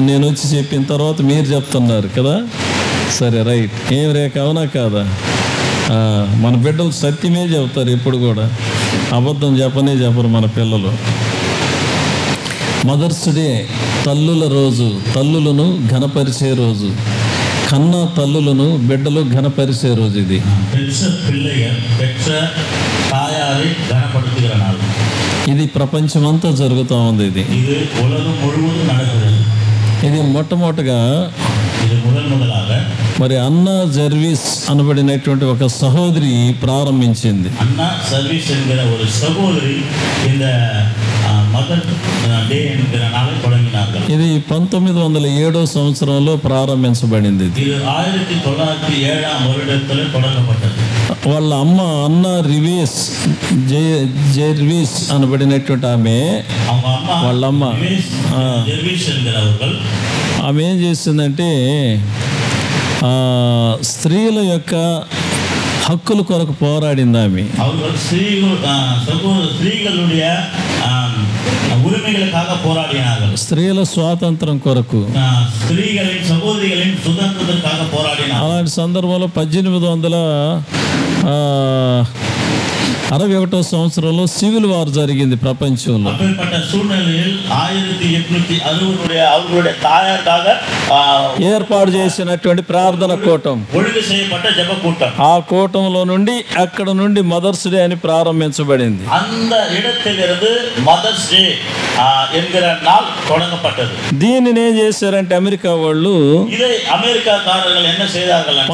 నేను వచ్చి చెప్పిన తర్వాత మీరు చెప్తున్నారు కదా. సరే, రైట్. ఏం రేఖ, అవునా కాదా? మన బిడ్డలు సత్యమే చెబుతారు, ఎప్పుడు కూడా అబద్ధం చెప్పరు మన పిల్లలు. మదర్స్ డే, తల్లుల రోజు, తల్లులను ఘనపరిచే రోజు, కన్న తల్లులను బిడ్డలు ఘనపరిచే రోజు ఇది. ఇది ప్రపంచమంతా జరుగుతూ ఉంది. ఇది మొట్టమొదటిగా మరి అన్నా జర్వీస్ అనబడినటువంటి ఒక సహోదరి ప్రారంభించింది. అన్నా సర్వీస్ என்கிற ஒரு சகோதரி இந்த మదర్ డే என்கிற நாளை தொடங்கினார்கள். ఇది 1907 సంవత్సరంలో ప్రారంభించబడింది. ఇది 1907 வருடத்தில் தொடங்கப்பட்டது. వాళ్ళ అమ్మ అన్నా జెర్వీస్ అనబడినటువంటి ఆమె, వాళ్ళ అమ్మ ఆమె ఏం చేసిందంటే స్త్రీల యొక్క హక్కుల కొరకు పోరాడింది ఆమె. స్త్రీల స్వాతంత్రం కొరకు, అలాంటి సందర్భంలో 1861 సంవత్సరంలో సివిల్ వార్ జరిగింది ప్రపంచంలో. ఏర్పాటు చేసినటువంటి ప్రార్థన కూటం, ఆ కూటంలో నుండి అక్కడ నుండి మదర్స్ డే అని ప్రారంభించబడింది. దీనిని ఏం చేశారంటే అమెరికా వాళ్ళు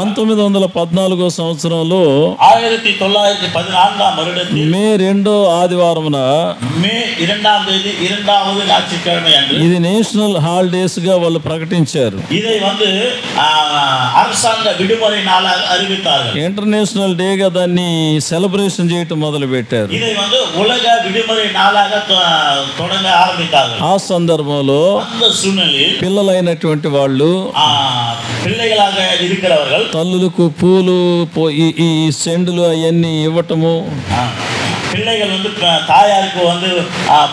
1914 సంవత్సరంలో మే 2వ ఆదివారమున, ఇది నేషనల్ హాలిడేస్ గా వాళ్ళు ప్రకటించారు. ఇంటర్నేషనల్ డే గా దాన్ని సెలబ్రేషన్ చేయటం మొదలు పెట్టారు. ఆ సందర్భంలో పిల్లలైనటువంటి వాళ్ళు తల్లులకు పూలు, ఈ సెండులు అవన్నీ ఇవ్వటము, பிள்ளைகள் தாயாருக்கு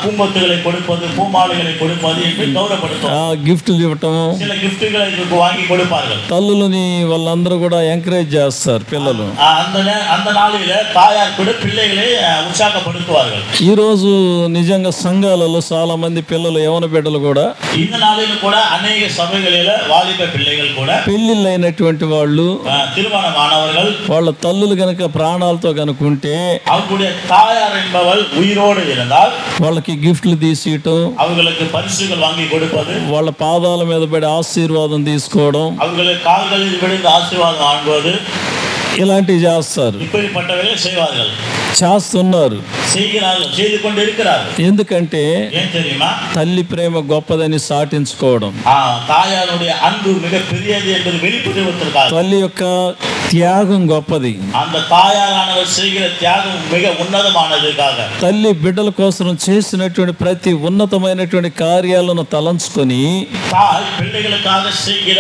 பூங்கொத்துகளை கொடுப்பது, பூமாலைகளை கொடுப்பது என்று கௌரவப்படுத்துவாங்க. గిఫ్ట్లు ఇవ్వటం, சில గిఫ్ట్களை வாங்கி கொடுப்பார்கள். తల్లులని వాళ్ళందరూ కూడా ఎంకరేజ్ చేస్తారు పిల్లలు. அந்த நாளில தாயார் கூட పిల్లల్ని ఉత్సాహపడుతువాர்கள். ఈ రోజు నిజంగా సంఘాలలో చాలా మంది పిల్లలు, యవన బిడ్డలు కూడా, இந்த நாளில கூட అనేక సభகளில వాలిబ పిల్లలు కూడా, పెళ్లిళ్ళైనటువంటి వాళ్ళు, திருமணமானவர்கள், వాళ్ళ తల్లులు గనక ప్రాణాలతో గనుకుంటే அவங்களுடைய தாயார் என்பவள் உயிரோடு இருந்தால் వాళ్ళకి గిఫ్ట్లు తీసియటం, அவங்களுக்கு பரிசுகள் வாங்கி கொடுப்பது, వాళ్ళ పాదాల మీద పడి ఆశీర్వాదం తీసుకోవడం, அவங்களுக்கு கால்களில் விழுந்து ஆசீர்வாదం வாங்குவது, ఇలాంటివి చేస్తారు. இப்படிப்பட்டவைகளை செய்வார்கள், చేస్తున్నారు, செய்து கொண்டிருக்கிறார்கள். ఎందుకంటే ఏం தெரியுமா? తల్లి ప్రేమ గొప్పదని సాటించుకోవడం, தாயாருடைய அன்பு மிக பெரியது என்பது வெளிப்படுத்துவதற்காக, తల్లి యొక్క త్యాగం గొప్పది, அந்த தாயாரானவர் செய்கிற தியாகம் மிக ఉన్నతమైనదిగాక, తల్లి బిడ్డల కోసం చేసినటువంటి ప్రతి ఉన్నతమైనటువంటి కార్యాలను తలంచుకొని, தாய் பிள்ளைகளுக்காக செய்கிற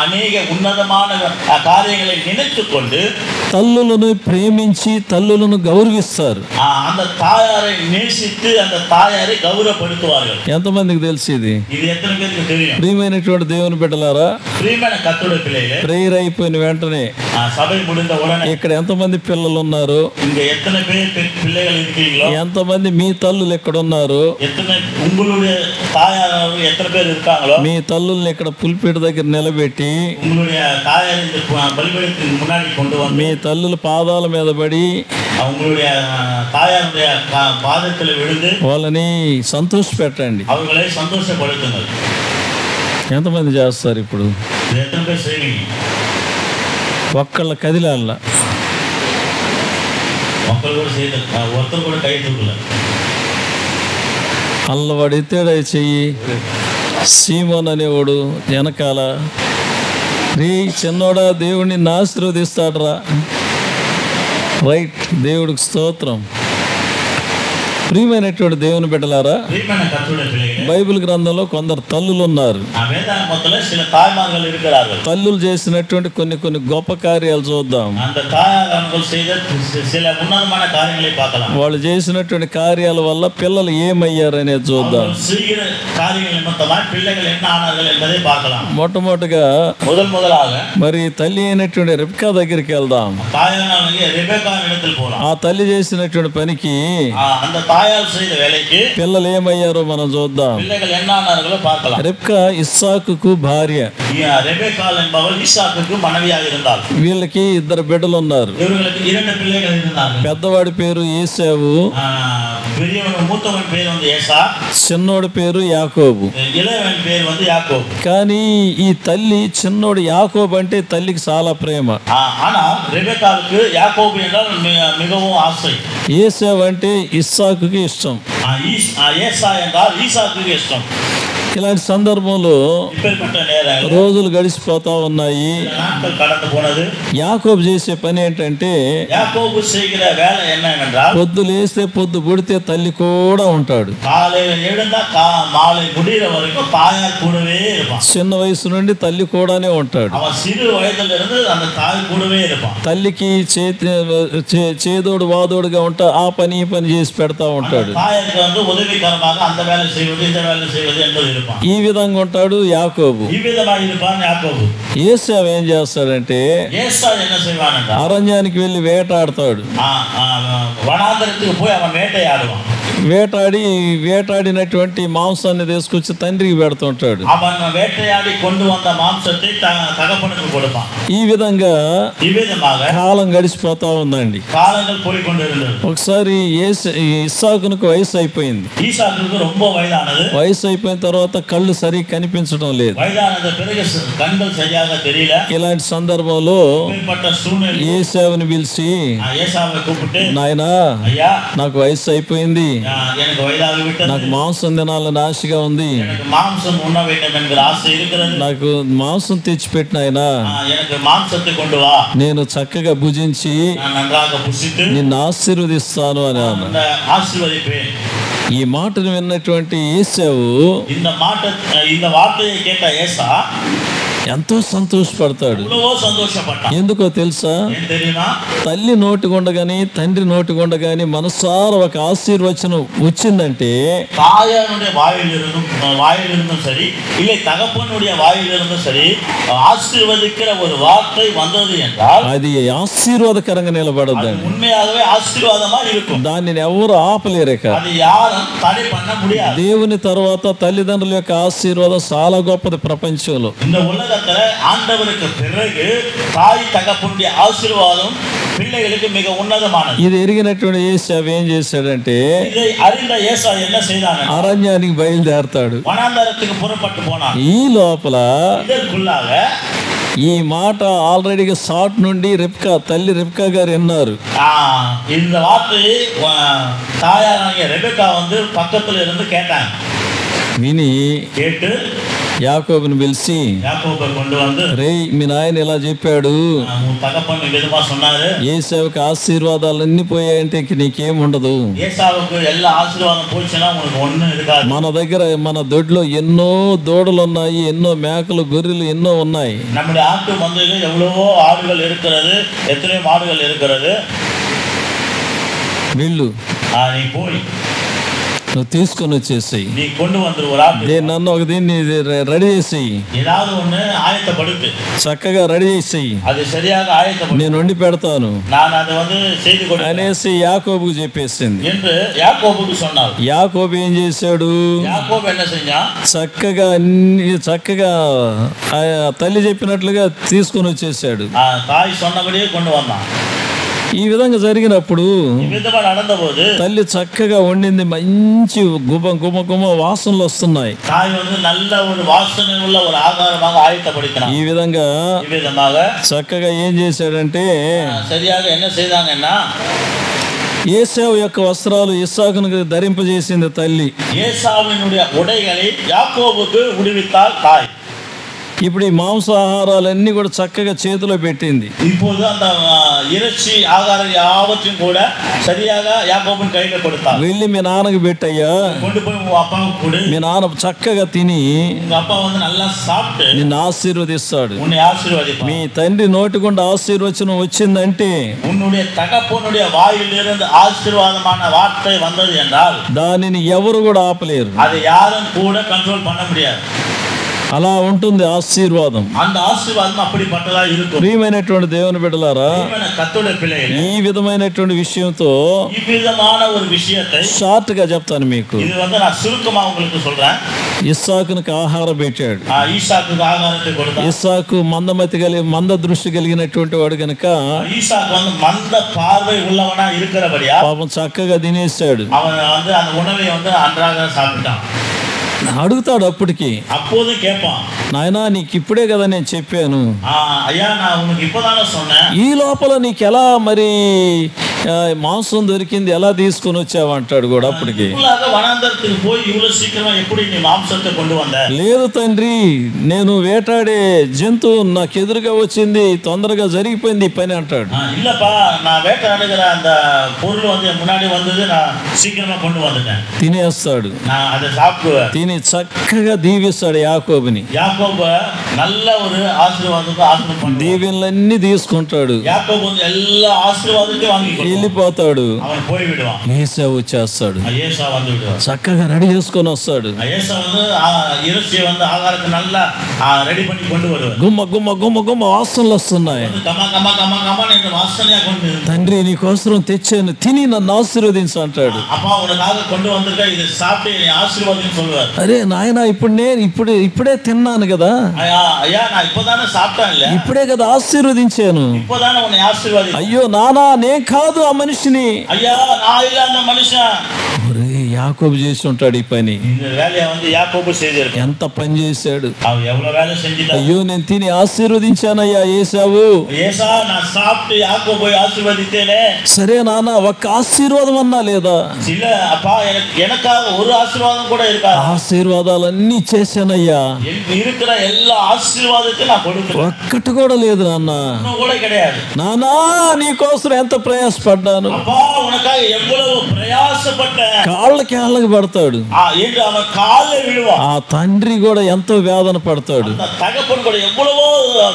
అనేక ఉన్నతమైన కార్యங்களை நினைத்துக்கொண்டு తల్లులను ప్రేమించి తల్లులను గౌరవిస్తారు. அந்த தாயாரை நேசித்து அந்த தாயாரை గౌరవப்படுத்துவார்கள். ఎంతమందికి తెలుసు ఇది? ఇది ఎత్తన పేరుకు తెలియదు. ప్రియమైనటువంటి దేవుని బిడ్డలారా, ప్రియమైన కర్తృడి పిల్లలే, ప్రేయర్ అయిపోయిన వెంటనే సభై ముడిన ఉడనే ఇక్కడ ఎంతమంది పిల్లలు ఉన్నారు? ఇంక ఎత్తన పిల్లలు இருக்கீங்களோ, ఎంతమంది మీ తల్లులు ఎక్కడ ఉన్నారు? ఎత్తన ఉంగులుడే తాయారు ఎత్తన పేరు இருக்காங்களோ, మీ తల్లుల్ని ఇక్కడ పుల్పిట దగ్గర నిలబెట్టి, ఉంగులుడే తాయారు బలిపీఠத்துக்கு முன்னாடி கொண்டு வந்து, మీ తల్లుల పాదాల మీద పడి, அவங்களுடைய தாயாருடைய பாதத்தில் விழுந்து వాళ్ళని సంతోషపెట్టండి, அவங்களை సంతోషపడుతున్నారు. ఎంతమంది చేస్తారు? ఇప్పుడు ఎత్తన పేరు செய்வீங்க? ఒక్కళ్ళ కదిలాల, ఒక్కరు కూడా చేయలేదు, ఒక్కరు కూడా కై తూకల. అల్లవాడు ఎత్తాడు చెయ్యి, సీమోన్ అనేవాడు వెనకాల, రే చిన్నోడా దేవుడిని ఆశీర్వదిస్తాడరా. రైట్, దేవుడికి స్తోత్రం. ప్రియమైనటువంటి దేవుని బిడ్డలారా, బైబిల్ గ్రంథంలో కొందరు తల్లులు ఉన్నారు. வேதாகமத்துல சில தாய்மார்கள் இருக்கிறார்கள். తల్లులు చేసినటువంటి కొన్ని గొప్ప కార్యాలు చూద్దాం. அந்த தாயார்கள் செய்த சில உன்னதமான காரியங்களை பார்க்கலாம். వాళ్ళు చేసినటువంటి కార్యాల వల్ల పిల్లలు ఏమయ్యారనేది చూద్దాం. செய்கிற காரியங்கள் நிமித்தமாக பிள்ளைகள் என்ன ஆனார்கள் என்பதை பார்க்கலாம். మొట్టమొదటిగా முதலாக మరి తల్లి అయినటువంటి రెబెకా దగ్గరికి వెళ్దాం. தாயாராகிய ரெபெக்கா இடத்தில் போலாம். ఆ తల్లి చేసినటువంటి పనికి அந்த தாயார் செய்த வேலைக்கு పిల్లలు ఏమయ్యారో మనం చూద్దాం. பிள்ளைகள் என்ன ஆனார்களோ பார்க்கலாம். రెబెకా ఇస్సాకుకు భార్య. ரெபெக்காள் என்பவள் ஈசாக்குக்கு மனைவியாக இருந்தாள். వీళ్ళకి ఇద్దరు బిడ్డలు ఉన్నారు. இவர்களுக்கு 2 பிள்ளைகள் இருந்தார்கள். పెద్దవాడి పేరు ఏశావు, பெரியவன் மூத்தவன் பேர் வந்து ஏசா, చిన్నోడి పేరు యాకోబు. இளையவன் பேர் வந்து யாக்கோபு. కానీ ఈ తల్లి చిన్నోడు యాకోబు అంటే తల్లికి చాలా ప్రేమ. ஆனால் ரெபெக்காவுக்கு யாக்கோபு என்றால் மிகவும் ஆசை. ఏశావు అంటే ఇస్సాకుకి ఇష్టం. ஏசா என்றால் ஈசாக்குக்கு இஷ்டம். ఇలాంటి సందర్భంలో రోజులు గడిచిపోతా ఉన్నాయి. యాకోబు చేసే పని ఏంటంటే పొద్దు లేస్తే పొద్దు పుడితే తల్లి కూడా ఉంటాడు. చిన్న వయసు నుండి తల్లి కూడానే ఉంటాడు. తల్లికి చేదోడు వాదోడుగా ఉంటా ఆ పని ఈ పని చేసి పెడతా ఉంటాడు. ఈ విధంగా ఉంటాడు యాకోబు. ఏశావు ఏం చేస్తాడంటే అరణ్యానికి వెళ్ళి వేటాడతాడు. వేటాడినటువంటి మాంసాన్ని తీసుకొచ్చి తండ్రికి పెడుతుంటాడు. ఈ విధంగా కాలం గడిచిపోతా ఉందండి. ఒకసారి ఇస్సాకునికి వయసు అయిపోయింది. వయసు అయిపోయిన తర్వాత కళ్ళు సరిగ్గా కనిపించడం లేదు. ఇలాంటి సందర్భంలో ఏశావుని పిలిచి, నాయనా నాకు వయసు అయిపోయింది, నాకు మాంసం తినాలని ఆశగా ఉంది, నాకు మాంసం తెచ్చిపెట్టిన ఆయన నేను చక్కగా భుజించి నిన్ను ఆశీర్వదిస్తాను అని అన్నాడు. ఈ మాటను విన్నటువంటి ఏశావు ఎంతో సంతోషపడతాడు. ఎందుకో తెలుసా? తల్లి నోటి గుండగాని తండ్రి నోటి గుండగాని మనసార ఒక ఆశీర్వచనం వచ్చిందంటే தாயாருடைய வாயிலிருந்தும் சரி இல்லை தகப்பனுடைய வாயிலிருந்தும் சரி ஆசீர்வதிக்கிற ஒரு வார்த்தை வந்தது என்றால் అది ఆశీర్వాదకరంగా నిలబడద్దండి. உண்மையாகவே ஆசீர்வாதமா இருக்கும். దానిని ఎవరు ఆపలేరక. అది யாரும் தடை பண்ண முடியாது. దేవుని తర్వాత తల్లిదండ్రుల యొక్క ఆశీర్వాదం చాలా గొప్పది ప్రపంచంలో. இந்த உலகத்துல ஆண்டவருக்கு பிறகு தாய் தகப்பனுடைய ஆசீர்வாதம் பிள்ளைகளுக்கு மிக உன்னதமானது. ఇది ఎరిగినటువంటి ఏశావు ఏం చేశాడంటే இதை அறிந்த ஏசா என்ன செய்தான்? అరణ్యానికి బయలుదేరతాడు. వనాంతరத்துக்கு புறப்பட்டு போனான். ఈ లోపల இதற்குள்ளாக ఈ మాట ఆల్రెడీగా షాట్ నుండి తల్లి రెబెకా గారు విన్నారు. இந்த வார்த்தையை தாயாராகிய ரெபெக்கா வந்து பக்கத்துல இருந்து கேட்டாங்க. విని கேட்டு యాకోబుని పిలిచి, రే మీ నాయన ఇలా చెప్పాడు, ఏశావుకి ఆశీర్వాదాలన్నీ పోయాయంటే నీకేం ఉండదు. మన దగ్గర మన దొడ్లో ఎన్నో దూడలు ఉన్నాయి, ఎన్నో మేకలు గొర్రెలు ఎన్నో ఉన్నాయి. వెళ్ళు, నువ్వు తీసుకొని వచ్చేసి నన్ను ఒక దీన్ని రెడీ చేసేయి, చక్కగా రెడీ చేసేయి, నేను వండి పెడతాను అనేసి యాకోబుకు చెప్పేసింది. యాకోబు ఏం చేశాడు? చక్కగా తల్లి చెప్పినట్లుగా తీసుకొని వచ్చేసాడు. ఈ విధంగా జరిగినప్పుడు తల్లి చక్కగా వండింది, మంచి గుమ వాసనలు వస్తున్నాయి. ఈ విధంగా చక్కగా ఏం చేశాడంటే ఏశావు యొక్క వస్త్రాలు ఇస్సాకును ధరింపజేసింది తల్లి. ఇప్పుడు ఈ మాంసాహారాలన్నీ కూడా చక్కగా చేతిలో పెట్టింది. இப்போது அந்த இறைச்சி ஆகாரம் யாவற்றையும் கூட சரியாக யாக்கோபின் கையில கொடுத்தார். వెళ్ళి మీ నాన్నకి పెట్టయ్యా, கொண்டு போய் உங்க அப்பாவுக்கு கொடு. మీ నాన్న చక్కగా తిని உங்க அப்பா வந்து நல்லா சாப்பிட்டு నిన్ను ఆశీర్వదిస్తాడు. உன்னை ஆசீர்வதிப்பார். మీ తండ్రి నోటి గుండా ఆశీర్వచనం వచ్చిందంటే உன்னுடைய தகப்பனுடைய வாயிலிருந்து ஆசீர்வாதமான வார்த்தை வந்தது என்றால் దానిని ఎవరు కూడా ఆపలేరు. அதை யாரும் கூட கண்ட்ரோல் பண்ண முடியாது. అలా ఉంటుంది ఆశీర్వాదం. அந்த ஆசீர்வாதம் அப்படிப்பட்டதா இருக்கும். ప్రియమైనటువంటి దేవుని బిడ్డలారా, கர்த்தருடைய பிள்ளைகளே, ఈ విధమైనటువంటి విషయంతో ఈ విధమైన ஒரு விஷயத்தை షార్ట్ గా చెప్తాను మీకు. இது வந்து நான் சுருக்கமா உங்களுக்கு சொல்றேன். ఇస్సాకునికి ఆహారం పెట్టాడు. ஈசாக்குக்கு ஆகாரத்தை கொடுத்தார். ఇస్సాకు మంద దృష్టి కలిగినటువంటి వాడు కనుక ஈசாக்கு வந்து మంద பார்வை உள்ளவனா இருக்கிறபடியா పాపం చక్కగా తినేసాడు. அவன் வந்து அந்த உணவை வந்து அன்றாக சாப்பிட்டான். అడుగుతాడు అప్పటికి, அப்போது கேட்பான், నాయనా నీకు ఇప్పుడే కదా నేను చెప్పాను, ஐயா நான் உனக்கு இப்பதானே சொன்னேன், ఈ లోపల నీకు ఎలా మరి మాంసం దొరికింది, ఎలా తీసుకొని వచ్చావు అంటాడు కూడా అప్పటికి. వనాంతరத்துக்கு పోయి ఇவ்வளவு సీక్రమా ఎప్పుడు నీ మాంసத்தை கொண்டு வந்த? లేదు తండ్రి, నేను వేటాడే జంతువు నాకు ఎదురుగా వచ్చింది, తొందరగా జరిగిపోయింది ఈ పని అంటాడు. இல்லப்பா நான் வேட்டாடுகிற அந்த பொருள் வந்து முன்னாடி வந்தது, நான் சீக்கிரமா கொண்டு வந்துட்டேன். తినేస్తాడు. நான் அதை சாப்பிடுவேன். తిని చక్కగా దీవిస్తాడు యాకోబుని. యాకోబు நல்ல ஒரு ఆశీర్వాదం దీవెనలన్నీ తీసుకుంటాడు. యాకోబు வந்து எல்லா ఆశీర్వాదాన్ని వాంగి వెళ్ళిపోతాడు. அவன் போய் விடுவான். ఏసావు వచ్చేస్తాడు. ஏசா வந்து விடுவான். చక్కగా రెడీ చేసుకొని వస్తాడు. ஏசா வந்து இறைச்சி வந்து ఆహారాన్ని நல்லா రెడీ பண்ணி கொண்டு வருவார். గుమ్మ గుమ్మ గుమ్మ గుమ్మ వాసనలు వస్తున్నాయి. కమ కమ కమ కమ నేను వాసనగా கொண்டு, తండ్రి నీకోసం తెచ్చాను, తిని నన్ను ఆశీర్వదించు అంటాడు. அப்பா உனக்காக கொண்டு வந்திருக்க, இது சாப்பிட்டு என்னை ஆசீர்வாதம் சொல்வார். అరే నాయనా, ఇప్పుడే తిన్నాను కదా, ஐயா நான் இப்பதானே சாப்பிட்டேன், இல்ல ఇప్పుడే కదా ఆశీర్వదించాను. இப்பதானே உன்னை ఆశీర్వాదం. అయ్యో నానా, నేను కాదు ఆ మనిషిని. ஐயா நான் இல்ல அந்த மனுஷன். యాకోబు చేసి ఉంటాడు ఈ పని. இந்த வேலையை வந்து యాకోబు செய்திருக்கான். ఎంత పని చేశాడు. அவன் எவ்வளவு வேலை செஞ்சிட்டான். అయ్యో నేను తిని ఆశీర్వదించానయ్యా ఏసావు. ஏசா நான் சாப்பிட்டு யாக்கோபை ஆசீர்வதித்தேனே. సరే నాన్న, ఒక్క ఆశీర్వాదం అన్నా లేదా? இல்ல அப்பா, எனக்காக ஒரு ஆசீர்வாதம் கூட இருக்கா? ఆశీర్వాదాలన్నీ చేశానయ్యా, இருக்கிற எல்லா ఆశీర్వాదాన్ని நான் கொடுக்கிறேன். ఒక్కటి కూడా లేదు నాన్న. கூட கிடையாது. నానా, నీ కోసం ఎంత ప్రయాసపడ్డాను. அப்பா உனக்காக எவ்வளவு பிரயாசப்பட்டேன். కాళ్ళకి పడతాడు. என்று அவன் காலில் விழுவான். ఆ తండ్రి కూడా ఎంతో వేదన పడతాడు. தகப்பன் கூட எவ்வளவோ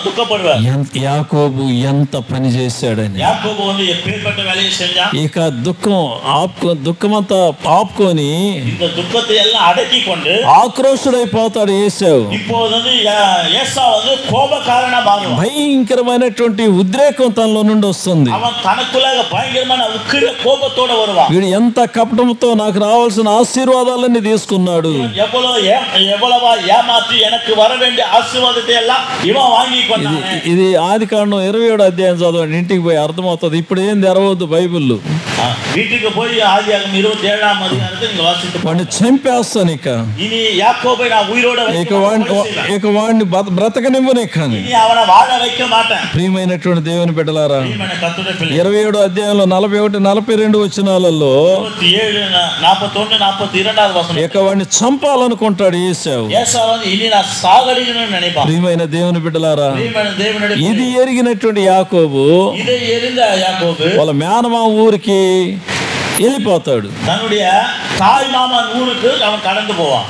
துக்கப்படுவார். యాకోబు ఎంత పని చేశాడని. యాకోబు வந்து எப்பேற்பட்ட வேலையை செஞ்சான். ఇక దుఃఖమంతా ఆపుకొని இந்த துக்கத்தை எல்லாம் அடக்கி கொண்டு ఆక్రోషుడైపోతాడు ఏసావు. இப்போது வந்து ஏசா வந்து கோபக்காரனா மாறுவான். భయంకరమైనటువంటి ఉద్రేకం తనలో నుండి వస్తుంది. அவன் தனக்குள்ளாக பயங்கரமான உக்கிர கோபத்தோட வருவான். వీడు ఎంత కపటంతో నాకు రావాల్సిన ఆశీర్వాదాలన్నీ తీసుకున్నాడు. எவ்வளவா ஏமாற்றி எனக்கு வர வேண்டிய ஆசீர்వాదத்தை எல்லாம் இவன் வாங்கி கொண்டான். ఇది ఆదికాండం 27వ అధ్యాయం చదవండి, ఇంటికి పోయి అర్థమవుతుంది. ఇప్పుడు ఏం తెరవద్దు బైబిల్. வீட்டுக்கு போய் ஆதியாகமம் 27ஆம் அதிகாரத்தை நீங்க வாசித்து వాడిని చంపేస్తాను. இனி యాకోబை நான் உயிரோட ఇక వాడిని బ్రతకనివ్వనే కానీ இனி அவனை வாழ வைக்க மாட்டேன். ప్రియమైనటువంటి దేవుని బిడ్డలారా, 27వ అధ్యాయంలో 41, 42 వచనాలలో 41, 42 వచనం ఇక వాడిని చంపాలనుకుంటాడు ఏసావు. ఇని నా సాగడిగను నిனைப்பான். ప్రియమైన దేవుని బిడ్డలారా, ఇది ఎరిగినటువంటి యాకోబు వాళ్ళ మేనమామ ఊరికి వెళ్ళిపోతాడు. தன்னுடைய தாய் மாமன் ஊருக்கு அவன் கடந்து போவான்.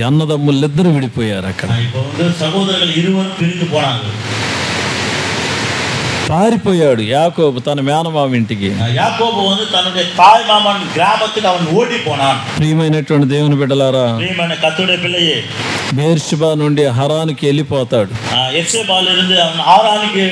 అన్నదమ్ములిద్దరూ విడిపోయారు. అక్కడ இப்போ வந்து சகோதரர்கள் இருவரும் பிரிந்து போனாங்க. పారిపోయాడు యాకోబు తన మేనమామ ఇంటికి. యాకోబు வந்து தன்னுடைய தாய் மாமன் கிராமத்துக்கு அவன் ஓடி போனான். ప్రియమైనటువంటి దేవుని బిడ్డలారా, ప్రియమైన కర్తృడే పిల్లయే, బేర్షెబా నుండి హరానికి వెళ్ళిపోతాడు. ఎర్షెబాలిருந்து அவன் ஆரானுக்கு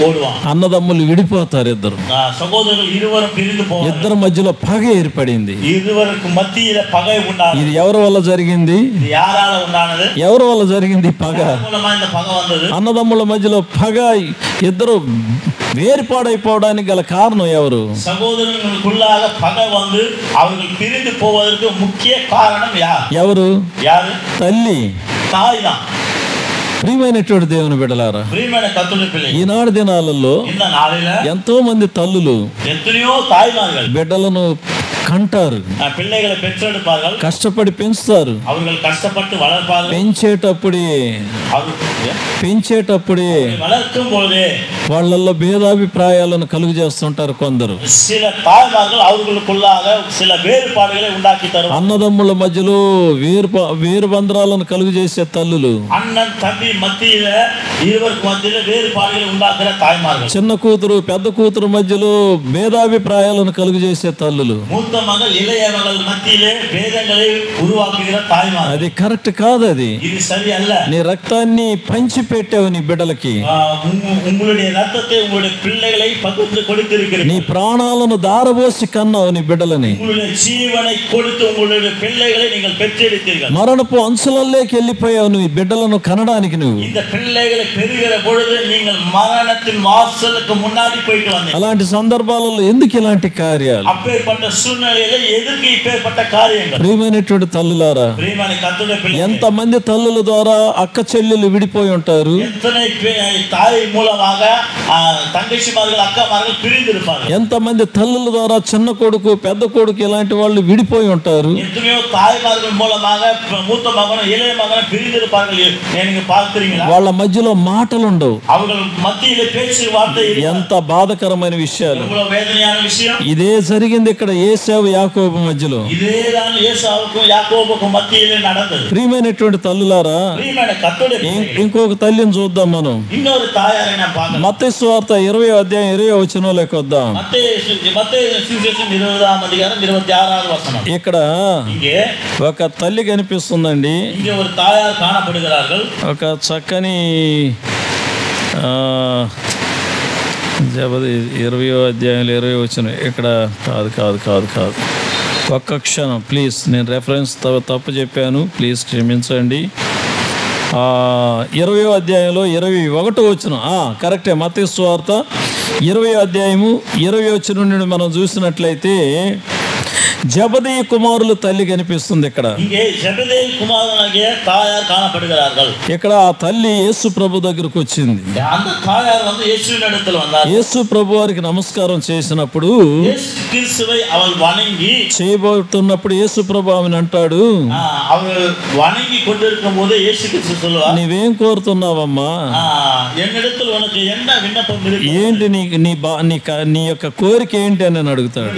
ஓடுவான். అన్నదమ్ములు విడిపోతారు ఇద్దరు. సహోదరులు இருவரும் பிரிந்து போவாరు. ఇద్దరి మధ్యలో పగ ఏర్పడింది. இருவருக்கு మధ్యలో పగై ఉండాలి. ఇది ఎవరి వల్ల జరిగింది? ఇది యారాల ఉండానది. ఎవరి వల్ల జరిగింది పగ? మూలమైన పగ వందది. అన్నదమ్ముల మధ్యలో పగ, ఇద్దరు வேறுபாடைపోవడానికి గల కారణం ఎవరు? சகோதரர்களுக்குள்ளாக பகை வந்து அவர்கள் பிரிந்து போவதற்கு முக்கிய காரணம் ఎవరు? తల్లి, தாய் தான். ప్రియమైనటువంటి దేవుని బిడ్డలారా, ప్రియమైన కర్తృడే పిల్లయే, ఈనాడు దినాలలో ఎంతో మంది తల్లులు ఎత్తనియో తాయిమార్గలు బిడ్డలను కంటారు, பிள்ளைகளை பெற்றெடுப்பார்கள், కష్టపడి పెంచుతారు. அவர்கள் கஷ்டப்பட்டு வளர்ப்பார்கள். పెంచేటప్పుడే வளர்க்கும் பொழுதே వాళ్ళల్లో భేదాభిప్రాయాలను కలుగు చేస్తుంటారు కొందరు. சில தாய்மார்கள் அவர்களுக்குள்ளாக சில வேறுபாடுகளை உண்டாக்கி தரும். అన్నదమ్ముల మధ్యలో వేరు బంధరాలను కలుగు చేసే తల్లులు, అన్నన్ తమ్మి మధ్యలో ఇరువురికి మధ్యలో వేరుపాடுகளை உண்டாக்குற தாய்மார்கள், చిన్న కూతురు పెద్ద కూతురు మధ్యలో భేదాభిప్రాయాలను కలుగు చేసే తల్లులు, మూத்த మగల్ ఇళయ మగల్ మధ్యలో భేదங்களை உருவாக்குகிற தாய்மார்கள். అది కరెక్ట్ కాదు. అది ఇది సరి అల్ల. నీ రక్తాన్ని పంచి పెట్టావు నీ బిడ్డలకి, உங்களுடைய ரத்தத்தை உங்களுடைய பிள்ளைகளை பகிர்ந்து கொடுத்திருக்கிறீர்கள், నీ ప్రాణాలను దారబోసి కన్నావు నీ బిడ్డలని, உங்களுடைய జీవனை கொடுத்து உங்களுடைய பிள்ளைகளை நீங்கள் பெற்றெடுத்தீர்கள். మరణపు అంచులలోకి వెళ్ళిపోయావు నువ్వు ఈ బిడ్డలను కనడానికి. నువ్వు இந்த பிள்ளைகளை பெறுகிற பொழுது நீங்கள் மரணத்தின் வாசலுக்கு முன்னாடி போயிட்டு வந்தீங்க. అలాంటి సందర్భాలలో ఎందుకు ఇలాంటి కార్యాలు? அப்பேற்பட்ட சூழ்நிலையில எதுக்கு இப்பேற்பட்ட காரியங்கள்? ప్రియమైనటువంటి తల్లులారా, ప్రియమైన కర్తుడే పిల్లలు, ఎంతమంది తల్లుల ద్వారా అక్క చెల్లెలు విడిపోయి ఉంటారు, எத்தனை தாய் மூலமாக தங்கச்சிமார்கள் அக்காமார்கள் பிரிந்திருப்பார்கள், ఎంతమంది తల్లుల ద్వారా చిన్న కొడుకు పెద్ద కొడుకు ఇలాంటి వాళ్ళు విడిపోయి ఉంటారు, எத்தனையோ தாய்மார்கள் மூலமாக மூத்த மகனும் இளைய மகனும் பிரிந்திருப்பார்கள். நீங்க பார்க்கிறீங்களா? వాళ్ళ మధ్యలో మాటలు ఉండవు. அவர்கள் மத்தியில பேச்சு வார்த்தை ఎంత బాధకరమైన విషయాలు. எவ்வளவு வேதனையான விஷயம். ఇదే జరిగింది ఇక్కడ ఏశావు యాకోబు మధ్యలో. ఇదేదాన్ ఏసావుకు యాకోబుకు మధ్యలో நடந்தது. ప్రియమైనటువంటి తల్లులారా, ప్రియమైన కర్తుడే ఇంకొక తల్లిని చూద్దాం మనం. இன்னொரு தாயாரை நாம் பார்க்கலாம். మత్తయి సువార్త 20వ అధ్యాయం 20వ వచనంలోకి వద్దాం. మత్తయి సువిశేషం 20వ అధ్యాయం 26వ వచనం. ఇక్కడ ఇంగే ఒక తల్లి కనిపిస్తుందండి. ఇంగే ఒక తాయారు కానపడుகிறார்கள். ఒక చక్కని జబది 20వ అధ్యాయంలో 20వ వచనం. ఇక్కడ కాదు ఒక్క క్షణం ప్లీజ్, నేను రెఫరెన్స్ తప్పు చెప్పాను, ప్లీజ్ క్షమించండి. 20వ అధ్యాయంలో 21వ వచనం కరెక్టే. మత్తయి సువార్త 20వ అధ్యాయము 20వ వచనం నుండి మనం చూసినట్లయితే జబదేయి కుమారుల తల్లి కనిపిస్తుంది ఇక్కడ. ఇక్కడ ఆ తల్లి యేసు ప్రభు దగ్గరకు వచ్చింది. యేసు ప్రభు వారికి నమస్కారం చేసినప్పుడు చేయబోతున్నప్పుడు యేసు ప్రభు ఆమెను అంటాడు, నీవేం కోరుతున్నావమ్మా, ఏంటి నీ యొక్క కోరిక ఏంటి అని అడుగుతాడు.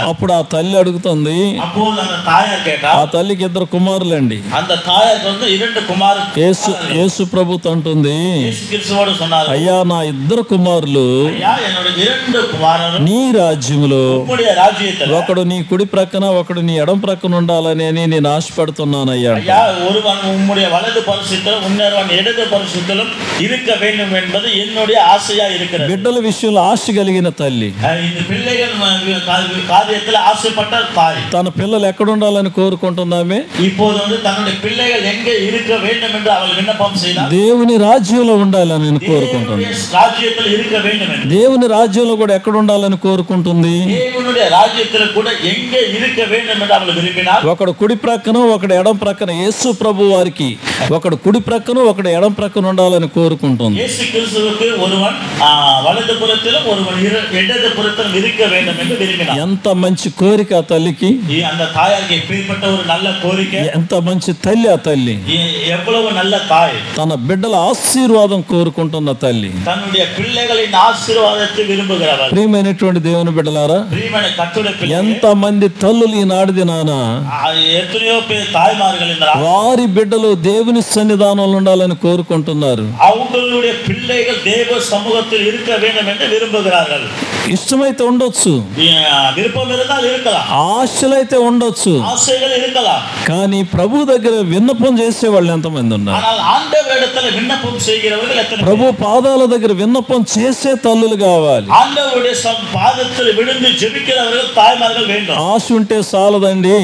అప్పుడు ఆ తల్లి అడుగుతుంది, ఆ తల్లికి 2 కుమారులండి. యేసు ప్రభు అంటుంది, అయ్యా నా 2 కుమారులు నీ రాజ్యములో ఒకడు నీ కుడి ప్రక్కన ఒకడు నీ ఎడం ప్రక్కన ఉండాలని నేను ఆశపడుతున్నానయ్యా. బిడ్డల విషయంలో ఆశ కలిగిన తల్లి, తన పిల్లలు ఎక్కడ ఉండాలని కోరుకుంటున్నామే. దేవుని రాజ్యంలో ఉండాలని నేను కోరుకుంటున్నాను. దేవుని రాజ్యంలో కూడా ఎక్కడ ఉండాలని కోరుకుంటుంది. ఒకడు కుడి ప్రక్కన ఒకడు ఎడం ప్రక్కన, యేసు ప్రభు వారికి ఒకడు కుడి ప్రక్కన ఒకడు ఎడం ప్రక్కన ఉండాలని కోరుకుంటుంది. ఎంత మంచి కోరిక ఆ తల్లికి, ఎంత మంచి తల్లి ఆ తల్లి. తన బిడ్డల ఆశీర్వాదం కోరుకుంటున్న తల్లి. ప్రియమైనటువంటి దేవుని బిడ్డలారా, ఎంత మంది తల్లులు ఈనాడు దినాన వారి బిడ్డలు దేవుని సన్నిధానంలో ఉండాలని కోరుకుంటున్నారు. ఇష్టమైతే ఉండొచ్చు, ఆశలైతే ఉండొచ్చు, కానీ ప్రభు దగ్గర విన్నపం చేసే వాళ్ళు ఎంతమంది ఉన్నారు? ప్రభు పాదాల దగ్గర విన్నపం చేసే తల్లులు కావాలి. ఆశ ఉంటే చాలదండి.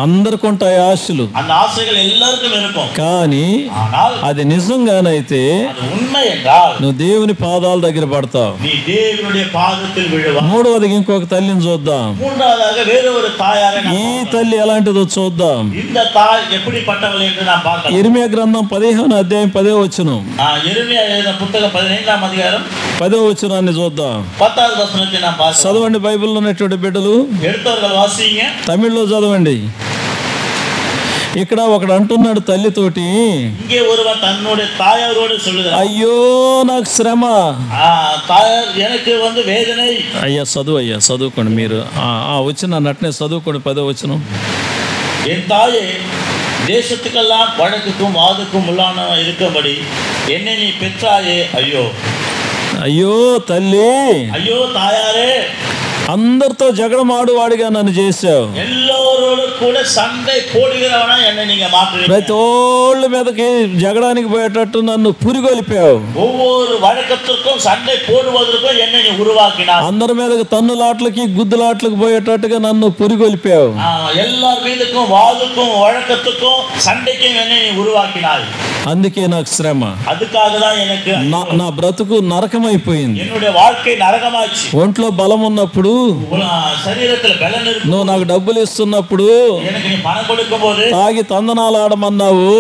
అందరికి ఉంటాయి ఆశలు, அந்த ஆசைகள் எல்லாருக்கும் இருக்கும். కానీ ஆனால் అది నిజంగానైతే அது உண்மை என்றால் నువ్వు దేవుని పాదాల దగ్గర పడతావు. நீ தேவனுடைய பாதத்தில் விழுவாய். మూడవదిగా ఇంకొక తల్లిని చూద్దాం. மூன்றாவதாக வேற ஒரு தாயாரை நாம் ఈ తల్లి ఎలాంటిదో చూద్దాం. இந்த தாய் எப்படிப்பட்டவள் என்று நாம் பார்க்கலாம். యిర్మీయా గ్రంథం 15వ అధ్యాయం 10వ వచనం. యిర్మీయా எழுதின புத்தகம் 15వ అధ్యాయం 10వ వచనాన్ని చూద్దాం. 10వ వచనాన్ని நாம் பார்க்கலாம். చదవండి బైబిల్లో ఉన్నటువంటి బిడ్డలు, எடுத்தவர்கள் வாசிங்க. తమిళ్లో చదవండి. ఇక్కడ ఒకడు అంటున్నాడు తల్లితోటి, இங்கே ஒருவன் தன்னுடைய தாயாரோடு சொல்லுகிறான், అయ్యో నాకు శ్రమ. தாயார் எனக்கு வேதனை. అయ్యా చదువుకోండి మీరు. వచ్చిన నటనే చదువుకోండి 10వ వచనం. என் தாயே, தேசத்துக்கெல்லாம் வழக்குக்கும் வாதுக்கும் உள்ளான இருக்கும்படி என்னை நீ பெற்றாயே. ஐயோ అయ్యో తల్లి, అయ్యో தாயாரே, అందరితో జగడమాడువాడిగా నన్ను చేశావు. ఎల్లరోడు కూడా సండే పోడుగిరవనా ఎన్న నీங்க మాట్లాడు. ప్రతి ఓళ్ళ మీదకి జగడానికి పోయేటట్టు నన్ను పురిగొలిపావు. ఒవ్వొరు వழக்கத்துக்கும் సండే పోడువదற்கு ఎన్న నీ ఉరువాకినావు. అందరి మీదకి తన్నులాట్లకి గుద్దులాట్లకి పోయేటట్టుగా నన్ను పురిగొలిపావు. எல்லார் மீதுக்கும் வாதுக்கும் வழக்கத்துக்கும் சண்டைக்கும் என்ன நீ உருவாக்கினாய். అందుకే నాకు శ్రమ. அதுக்காக தான் எனக்கு నా బ్రతుకు నరకమైపోయింది. என்னுடைய வாழ்க்கை నరకమాச்சு. ఒంట్లో బలం ఉన్నప్పుడు, శరీరத்தில் బలం ఇருக்கு, నువ్వు నాకు డబ్బులు ఇస్తున్నప్పుడు, எனக்கு நீ பணம் கொடுக்கும்போது తాగి తందనాలు ఆడమన్నావు,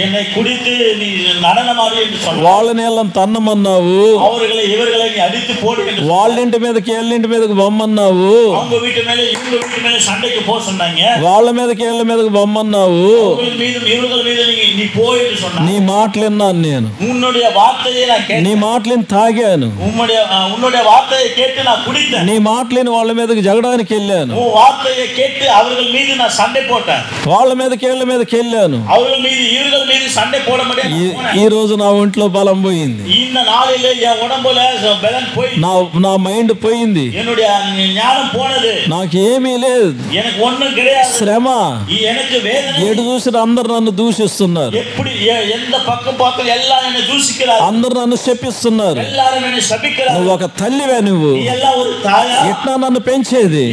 என்னை குடித்து நீ நடனமாடி என்று சொன்னாய், వాళ్ళని వీళ్ళని తన్నమన్నావు, அவர்களை இவர்களை நீ அடித்து போடு என்று, వాళ్ళింటి మీదకి వీళ్ళింటి మీదకి బొమ్మన్నావు, அவங்க வீட்டு மேல இவங்க வீட்டு மேல சண்டைக்கு போ சொன்னாங்க, వాళ్ళ మీదకి వీళ్ళ మీదకి బొమ్మన్నావు, அவர்கள் மீது இவர்கள் மீது நீ போ என்று சொன்னாய். నీ మాటలు విన్నాను నేను, உன்னுடைய வார்த்தையை நான் கேட்டேன், నీ మాటలను తాగాను, உன்னுடைய வார்த்தையை கேட்டு நான் குடித்தேன், నీ మాటలని వాళ్ళ మీదకి జగడానికి వెళ్ళాను, உன் வார்த்தையை கேட்டு அவர்கள் மீது நான் சண்டை போட்டேன், వాళ్ళ మీదకి వీళ్ళ మీదకి వెళ్ళాను. அவர்கள் மீது இவர்கள் மீது சண்டை போட முடியாது. ఈ రోజు నా ఒంట్లో బలం పోయింది, இந்த நாளிலே என் உடம்புல பலம் போய், నా మైండ్ పోయింది, என்னுடைய ஞானம் போனது, నాకు ఏమీ లేదు, எனக்கு ஒண்ணும் கிடையாது, శ్రమ. எனக்கு வேதனை. ఎటు చూసిన అందరు నన్ను దూషిస్తున్నారు, எப்படி எந்த பக்கம் பார்த்து எல்லாம் என்னை దూషిக்கிறாరు, అందరు నన్ను శపిస్తున్నారు. எல்லாரும் என்னை சபிக்கிறாరు. నువ్వు ఒక తల్లివే, నువ్వు நீ எல்லாம் ஒரு தாயா, ఇట్లా నన్ను పెంచేది,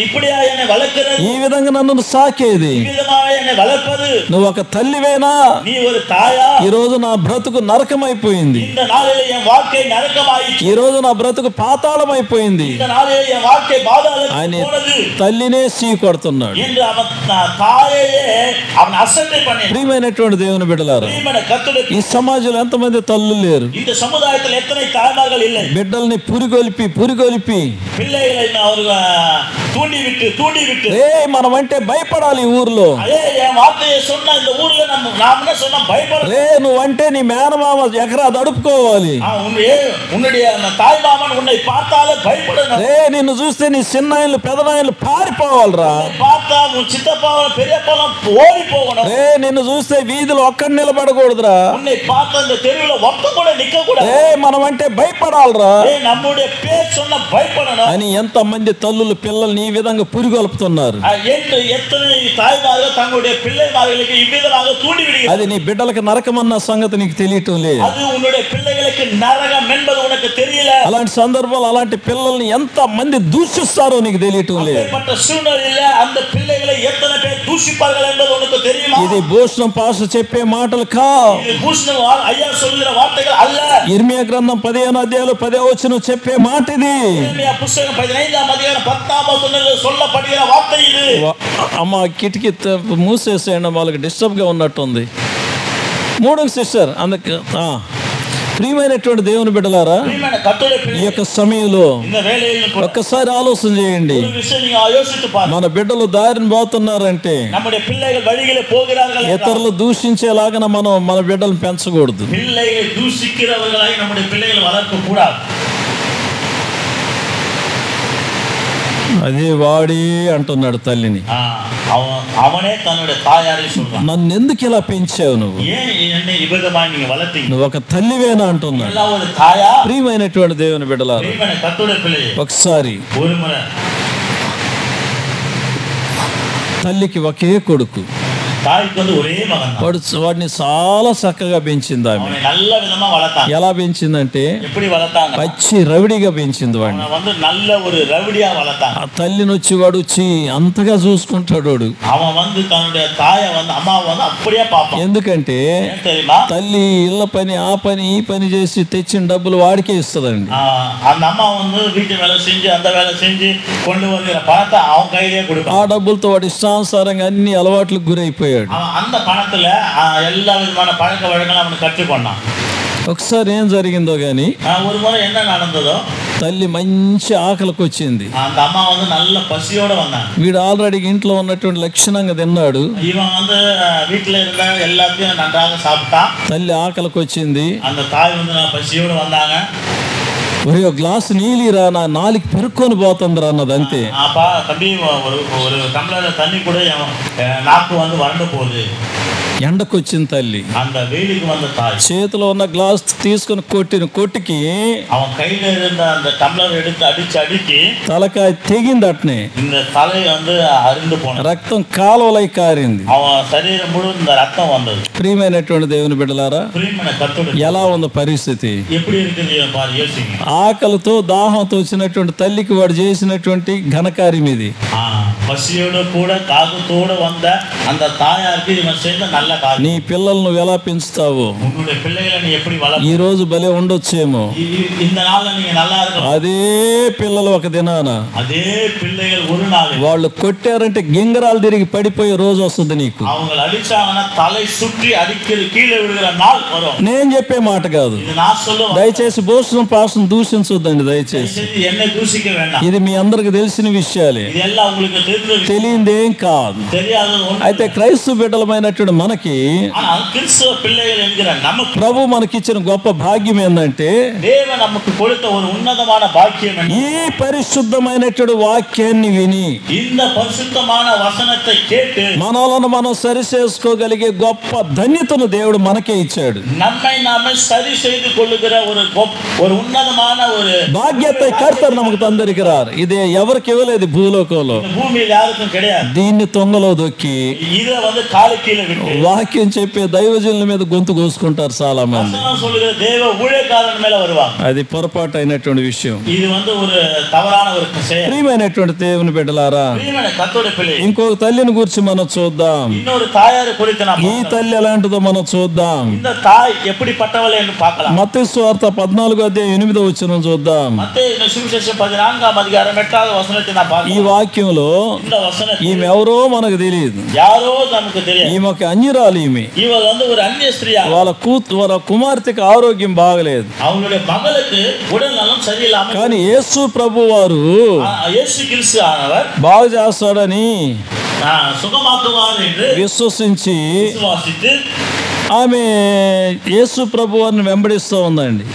இப்படியா என்னை வளர்க்கிறது, ఈ విధంగా నన్ను సాకేది, ఈ విధமாக என்னை வளர்ப்பது, నువ్వు ఒక తల్లివేనా? நீ ஒரு தாயா. ఈ రోజు నా బ్రతుకు నరకమైపోయింది, இந்த நாளிலே என் வாழ்க்கை நரகமாயிற்று, ఈ రోజు నా బ్రతుకు పాతాళమైపోయింది. இந்த நாளிலே என் வாழ்க்கை பாதாளத்துக்கு போனது తల్లినే సీ కొడుతున్నాడు. என்று அவன் தாயையே அவன் அசட்டை பண்ணி. ప్రియమైనటువంటి దేవుని బిడ్డలారా, கர்த்தருடைய ఈ సమాజంలో ఎంతమంది తల్లు లేరు? இந்த சமுதாயத்தில் எத்தனை தாய்மார்கள் இல்லை? బిడ్డల్ని పురిగొలిపి பிள்ளைகளை தூண்டி விட்டு మనం అంటే భయపడాలి. ఈ ఊర్లో என் வார்த்தையை சொன்ன இந்த ஊர்ல நாம சொன்னா பயப்பட, నువ్వంటే నీ మేనమామ ఎకరా దడుపుకోవాలి, உன்னுடைய தாய் மாமன் உன்னை பார்த்தாலே பயப்படணும், నిన్ను చూస్తే నీ చిన్నాయలు పెదనాయలు పారిపోవాలిరా, பார்த்தா உன் சித்தப்பா பெரியப்பா ஓடி போகணும், నిన్ను చూస్తే వీధిలో ఒక్కడి నిలబడకూడదురా, உன்னை பார்த்த இந்த தெருவுல ஒத்த கூட நிக்க கூடாது, మనం అంటే భయపడాలిరా, நம்முடைய பேர் சொன்ன பயப்படணும் అని ఎంత మంది తల్లులు పిల్లల్ని ఈ విధంగా పురిగొల్పుతున్నారు. என்று எத்தனை தாய்மார்கள் தங்களுடைய பிள்ளைமார்களுக்கு இவ்விதமாக தூண்டி விடுகிறார். అది నీ బిడ్డలకు నరకమన్న సంగతి నీకు తెలియటం లేదు. அது உன்னுடைய பிள்ளைகளுக்கு நரகம் என்பது உனக்கு தெரியல. అలాంటి సందర్భాలు అలాంటి పిల్లల్ని ఎంత మంది దూషిస్తారో నీకు తెలియటం లేదు. அப்படிப்பட்ட சூழ்நிலையில அந்த பிள்ளைகளை எத்தனை பேர் தூஷிப்பார்கள் என்பது உனக்கு தெரியுமா? ఇది భూషణం పాస్టర్ చెప్పే మాటలు కావు, இது பூஷணம் ஐயா சொல்லுகிற வார்த்தைகள் அல்ல. యిర్మీయా గ్రంథం 15వ అధ్యాయం 10వ వచనం చెప్పే మాట ఇది. యిర్మీయా పుస్తకం 15వ అధ్యాయం 10వ వచనంలో சொல்லப்படுகிற వార్త ఇది. అమ్మ కిటికీ మూసేసేయండి, వాళ్ళకి డిస్టర్బ్గా ఉన్నట్టుంది. మూడో సిస్టర్ అందుకు ప్రియమైనటువంటి దేవుని బిడ్డలారా, ఈ యొక్క సమయంలో ఒక్కసారి ఆలోచన చేయండి. మన బిడ్డలు దారిని పోతున్నారంటే ఇతరులు దూషించేలాగా మనం మన బిడ్డలు పెంచకూడదు. అదే వాడి అంటున్నాడు తల్లిని, அவனே தன்னுடைய தாயாரை சொல்றான், నన్ను ఎందుకు ఇలా పెంచావు, నువ్వు என்னை இவ்விதமாக நீங்க வளர்த்தீங்க, నువ్వు ఒక తల్లివేనా అంటున్నాడు. ஒரு தாயா. ప్రియమైనటువంటి దేవుని బిడ్డలారా, கர்த்தருடைய பிள்ளையே, ఒకసారి ஒரு முறை తల్లికి ఒకే కొడుకు, தாய்க்கு வந்து ஒரே மகன் தான். వాడిని చాలా చక్కగా పెంచింది ఆమె. அவனை நல்ல விதமா வளர்த்தாங்க. ఎలా పెంచిందంటే எப்படி வளர்த்தாங்க? పచ్చి రవిడిగా పెంచింది వాడిని. அவனை வந்து நல்ல ஒரு ரவுடியா வளர்த்தாங்க. ఆ తల్లిని వచ్చి వాడు వచ్చి అంతగా చూసుకుంటాడు వాడు. அவன் வந்து தன்னுடைய தாயை வந்து அம்மாவை வந்து அப்படியே பார்ப்பான். ఎందుకంటే ஏன் தெரியுமா? తల్లి ఇళ్ళ పని ఆ పని ఈ పని చేసి తెచ్చిన డబ్బులు వాడికే ఇస్తుందండి. அந்த అమ్మ வந்து வீட்டு வேலை செஞ்சு அந்த வேலை செஞ்சு கொண்டு வருகிற பணத்தை அவன் கையிலே கொடுப்பான். ఆ డబ్బులతో వాడు ఇష్టానుసారంగా అన్ని అలవాట్లకు గురైపోయాడు. அந்த பணத்துல எல்லா விதமான பழக்க வழக்கங்களும் அவனுக்கு கற்றுக்கொண்டான். ఒకసారి ఏం జరిగిందో గాని ஒரு முறை என்ன நடந்ததோ, తల్లి మంచి ఆకలికి వచ్చింది. அந்த அம்மா வந்து நல்ல பசியோட வந்தாங்க. వీడు ఆల్రెడీ ఇంట్లో ఉన్నటువంటి లక్షణంగా తిన్నాడు. இவன் வந்து வீட்டுல இருந்த எல்லாத்தையும் நன்றாக சாப்பிட்டான். తల్లి ఆకలికి వచ్చింది. அந்த தாய் வந்து பசியோட வந்தாங்க. ఒరే గ్లాస్ నీళ్ళిరా, నా నాలుగు పెరుక్కొని పోతుందిరా అన్నది అంతే. அப்பா தம்பி ஒரு டம்ளர் தண்ணி கூட நாக்கு வந்து வறண்டு போகுது. ఎండకు వచ్చిన తల్లి அந்த வெயிலுக்கு வந்த தாய் చేతిలో ఉన్న గ్లాస్ తీసుకుని కొట్టిన కొట్టికి அவன் கையில இருந்த அந்த டம்ளர் எடுத்து அடிச்சு తలకాయ తెగింది. అట్నే இந்த தலை வந்து அருந்து போன రక్తం కాలువలై కారింది. அவன் శరీరం முழு இந்த ரத்தம் வந்தது. ప్రియమైనటువంటి దేవుని బిడ్డలారా, பிரியமான கர்த்தருடைய ఎలా ఉంది పరిస్థితి? எப்படி இருக்குது பாரு, யோசிங்க. ఆకలితో దాహంతో వచ్చినటువంటి తల్లికి వాడు చేసినటువంటి ఘనకార్యం ఇది. పసియోడు కూడా తాగుతోడు వంద அந்த தாயாருக்கு இவன் செய்த நல்ல காரியம். నీ పిల్లలు నువ్వు ఎలా పెంచుతావు? உன்னுடைய பிள்ளைகளை நீ எப்படி வளர்க்க? ఈ రోజు భలే ఉండొచ్చేమో, இந்த நாள்ல நீங்க நல்லா இருக்க. అదే పిల్లలు ఒక దినాన அதே பிள்ளைகள் ஒரு நாள் వాళ్ళు కొట్టారంటే గింగరాలు తిరిగి పడిపోయే రోజు వస్తుంది నీకు. அவங்க అడిచాங்கன்னா తலை சுற்றி అడిక్కి కీழే విడుగిற నాள் వரும். నేను చెప్పే మాట కాదు, ఇది నా சொல்லுவேன். దయచేసి భోజనం పాసం దూషించొద్దండి దయచేసి. என்னை దూషిக்க வேண்டாம். ఇది మీ అందరికి తెలిసిన విషయాలే, இதெல்லாம் உங்களுக்கு తెలియందేం కాదు. అయితే క్రైస్తవ బిడ్డలమైనటువంటి మనకి கிறிஸ்தவ பிள்ளைகள் என்கிற நமக்கு ప్రభు మనకిచ్చిన గొప్ప భాగ్యం ఏంటంటే தேவன் நமக்கு கொடுத்த ஒரு உன்னதமான பாக்கியம் ఈ పరిశుద్ధమైనటువంటి వాక్యాన్ని విని இந்த பரிசுத்தமான வசனத்தை கேட்டு మనలను మనం సరి చేసుకోగలిగే గొప్ప ధన్యతను దేవుడు మనకే ఇచ్చాడు. நம்மை நாமே சரி செய்து கொள்ளுகிற ஒரு உன்னதமான ஒரு బాధ్యత కర్తరు நமக்கு தந்திருக்கிறார். ఇది ఎవరికి ఇవ్వలేదు భూలోకంలో. భూమిలో யாருக்கும் கிடையாது. దీన్ని తొంగలో దొక్కి இத வந்து காலு கீழே விட்டு వాక్యం చెప్పే దైవజనుల మీద గొంతు కోసుకుంటారు చాలా మంది. வசனம் சொல்லுகிற தேவ ஊழியக்காரன் மேல வருவாங்க. అది పొరపాటు అయినటువంటి విషయం. ఇది வந்து ஒரு தவறான ஒரு செயல். ప్రియమైనటువంటి దేవుని బిడ్డలారా, ప్రియమైన కర్తరుడి పిల్లలు, ఇంకొక తల్లిని గురించి మనం చూద్దాం. இன்னொரு தாயார் குறித்து நாம் ఈ తల్లి ఎలాంటిదో మనం చూద్దాం. இந்த தாய் எப்படிப்பட்டவள் என்று பார்க்கலாம். మత్తయి సువార్త 14:8 చూద్దాం. మత్తయి సువిశేషం 14వ అధ్యాయం 8వ వచనాన్ని நாம் ఈ பார்க்கலாம். వాక్యంలో இந்த வசனம் ఈమె ఎవరో మనకు తెలియదు. யாரோ நமக்கு தெரியாது. ఈమె ఒక అన్యురాలు. ఈమె இவள் வந்து ஒரு அந்நிய ஸ்திரியா. వాళ్ళ కుమార్తెకి ఆరోగ్యం బాగలేదు. அவங்களுடைய மகளுக்கு உடல் நலம் சரியில்லாம, కానీ యేసు ప్రభు వారు இயேசு கிறிஸ்து ஆனவர் బాగు చేస్తాడని சுகமாக்குவார் என்று విశ్వసించి విశ్వాసిத்து ఆమె యేసు ప్రభు వారిని వెంబడిస్తూ ఉందండి.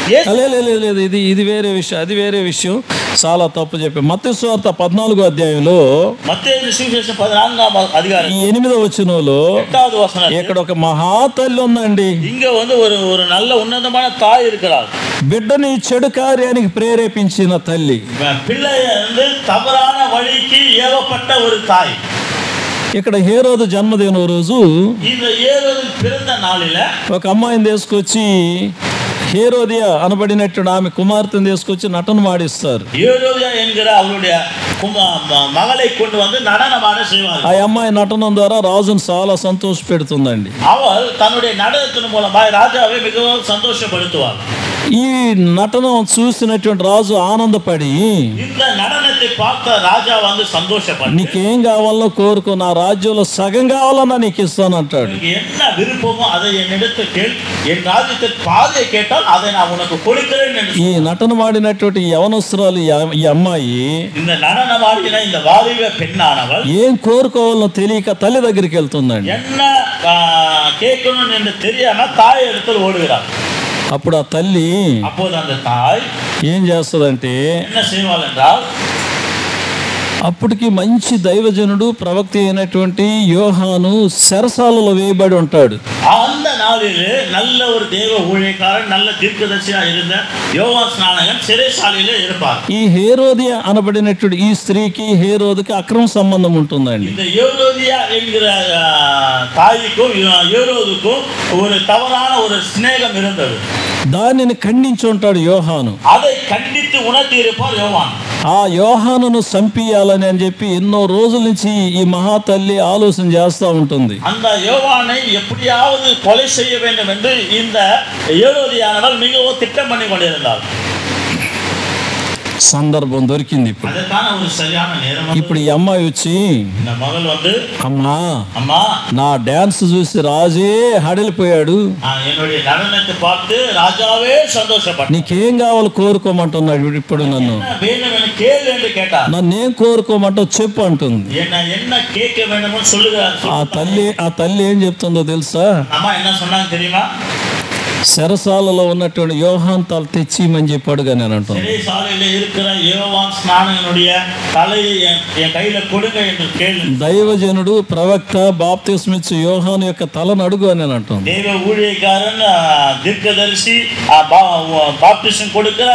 లేదు, ఇది వేరే విషయం, అది వేరే విషయం. చాలా తప్పు చెప్పి మత్తయి సువార్త 14వ అధ్యాయంలో మత్తయి సువిశేషం 14వ అధ్యాయం 8వ వచనంలో ఇక్కడ ఒక మహా తల్లి ఉందండి. இங்க வந்து ஒரு நல்ல ఉన్నతமான தாய் இருக்கிறார். బిడ్డని చెడు కార్యానికి ప్రేరేపించిన తల్లి, పిల్లయ வந்து தவறான வழிக்கு ஏவப்பட்ட ஒரு தாய். ఇక్కడ హేరోదు జన్మదిన రోజు இந்த ஹேரோது பிறந்த நாளில ఒక అమ్మాయిని తీసుకొచ్చి హేరోదియా అనబడినట్టు ఆమె కుమార్తెను తీసుకొచ్చి నటన మాడిస్తారు. ஹேரோதியா என்கிற அவளுடைய மகளை கொண்டு வந்து நடனமாட செய்வார். ఆ అమ్మాయి నటన ద్వారా రాజును చాలా సంతోష పెడుతుందండి. அவள் தன்னுடைய நடனத்தின் மூலமாய் ராஜாவை மிகவும் சந்தோஷப்படுத்துவாள். ఈ నటన చూసినటువంటి రాజు ఆనందపడి இந்த நடனத்தை பார்த்த ராஜா வந்து சந்தோஷப்பட்டு, నీకేం కావాలో కోరుకో, నా రాజ్యంలో సగం కావాలన్నా నీకు ఇస్తానంటాడు. என்ன விருப்பமோ அதை என்னிடத்தில் கேள், என் ராஜ்யத்தில் பாதியை கேட்டால் அதை நான் உனக்கு கொடுக்கிறேன் என்று. ఈ నటన మాడినటువంటి యవనస్తురాలు ఈ అమ్మాయి இந்த நடனமாடின இந்த வாலிப பெண்ணానவள் ఏం కోరుకోవాలో తెలియక తల్లి దగ్గరికి వెళ్తుందండి. என்ன கேட்கணும் என்று தெரியாம தாய் இடத்தில் ஓடுகிறாள். అప్పుడు ఆ తల్లి அப்போது அந்த தாய் ఏం చేస్తుందంటే, என்ன செய்வாள் என்றால், అప్పటికి మంచి దైవజనుడు ప్రవక్త అయినటువంటి యోహాను చెరసాలలో వేయబడి ఉంటాడు. அந்த நாளில் நல்ல ஒரு தேவ ஊழியக்காரன் நல்ல தீர்க்கதரிசியா இருந்த யோவான் ஸ்நானகன் சிறைசாலையில இருப்பார். ఈ హేరోదియ అనబడినటువంటి ఈ స్త్రీకి హేరోదుకి అక్రమ సంబంధం ఉంటుందండి. இந்த யோரோதியா என்கிற தாய்க்கும் யோரோதுக்கும் ஒரு தவறான ஒரு சிநேகம் இருந்தது. దానిని ఖండించి ఉంటాడు యోహాను. அதை கண்டித்து உணர்த்தி இருப்பார் யோவான். ఆ యోహానును చంపియాలని అని చెప్పి ఎన్నో రోజుల నుంచి ఈ మహాతల్లి ఆలోచన చేస్తూ ఉంటుంది. அந்த யோவானை எப்படியாவது கொலை செய்ய வேண்டும் என்று இந்த யோரோதியானவள் மிகவும் திட்டம் பண்ணி கொண்டிருந்தாள். సందర్భం దొరికింది. ఇప్పుడు அதற்கான ஒரு சரியான நேரம். ఇప్పుడు ఈ అమ్మాయి వచ్చి, இந்த மகள் வந்து, అమ్మా அம்மா నా డాన్స్ చూసి రాజే హడలిపోయాడు, என்னுடைய நடனத்தை பார்த்து ராஜாவே சந்தோஷப்பட்டார், నీకేం కావాలి కోరుకోమంటున్నాడు ఇప్పుడు నన్ను, வேண்டும் என்று கேளு என்று கேட்டார். నన్నేం కోరుకోమంటావు చెప్పు అంటుంది. என்ன கேட்க வேண்டும் சொல்லுகிறார். ఆ తల్లి ఏం చెప్తుందో తెలుసా? அம்மா என்ன சொன்னாங்க தெரியுமா? చెరసాలలో ఉన్నటువంటి యోహాన్ తల తెచ్చిమని చెప్పాడుగా నేను అంటాను. சிறைசாலையில இருக்கிற யோவான் ஸ்நானகனுடைய தலையை என் கையில கொடுங்க என்று கேளு. దైవజనుడు ప్రవక్త బాప్తిస్మిచ్చు యోహాను యొక్క తలను అడుగు అని నేను అంటాను. தேவ ஊழியக்காரன் தீர்க்கதரிசி பாப்டிசம் கொடுக்கிற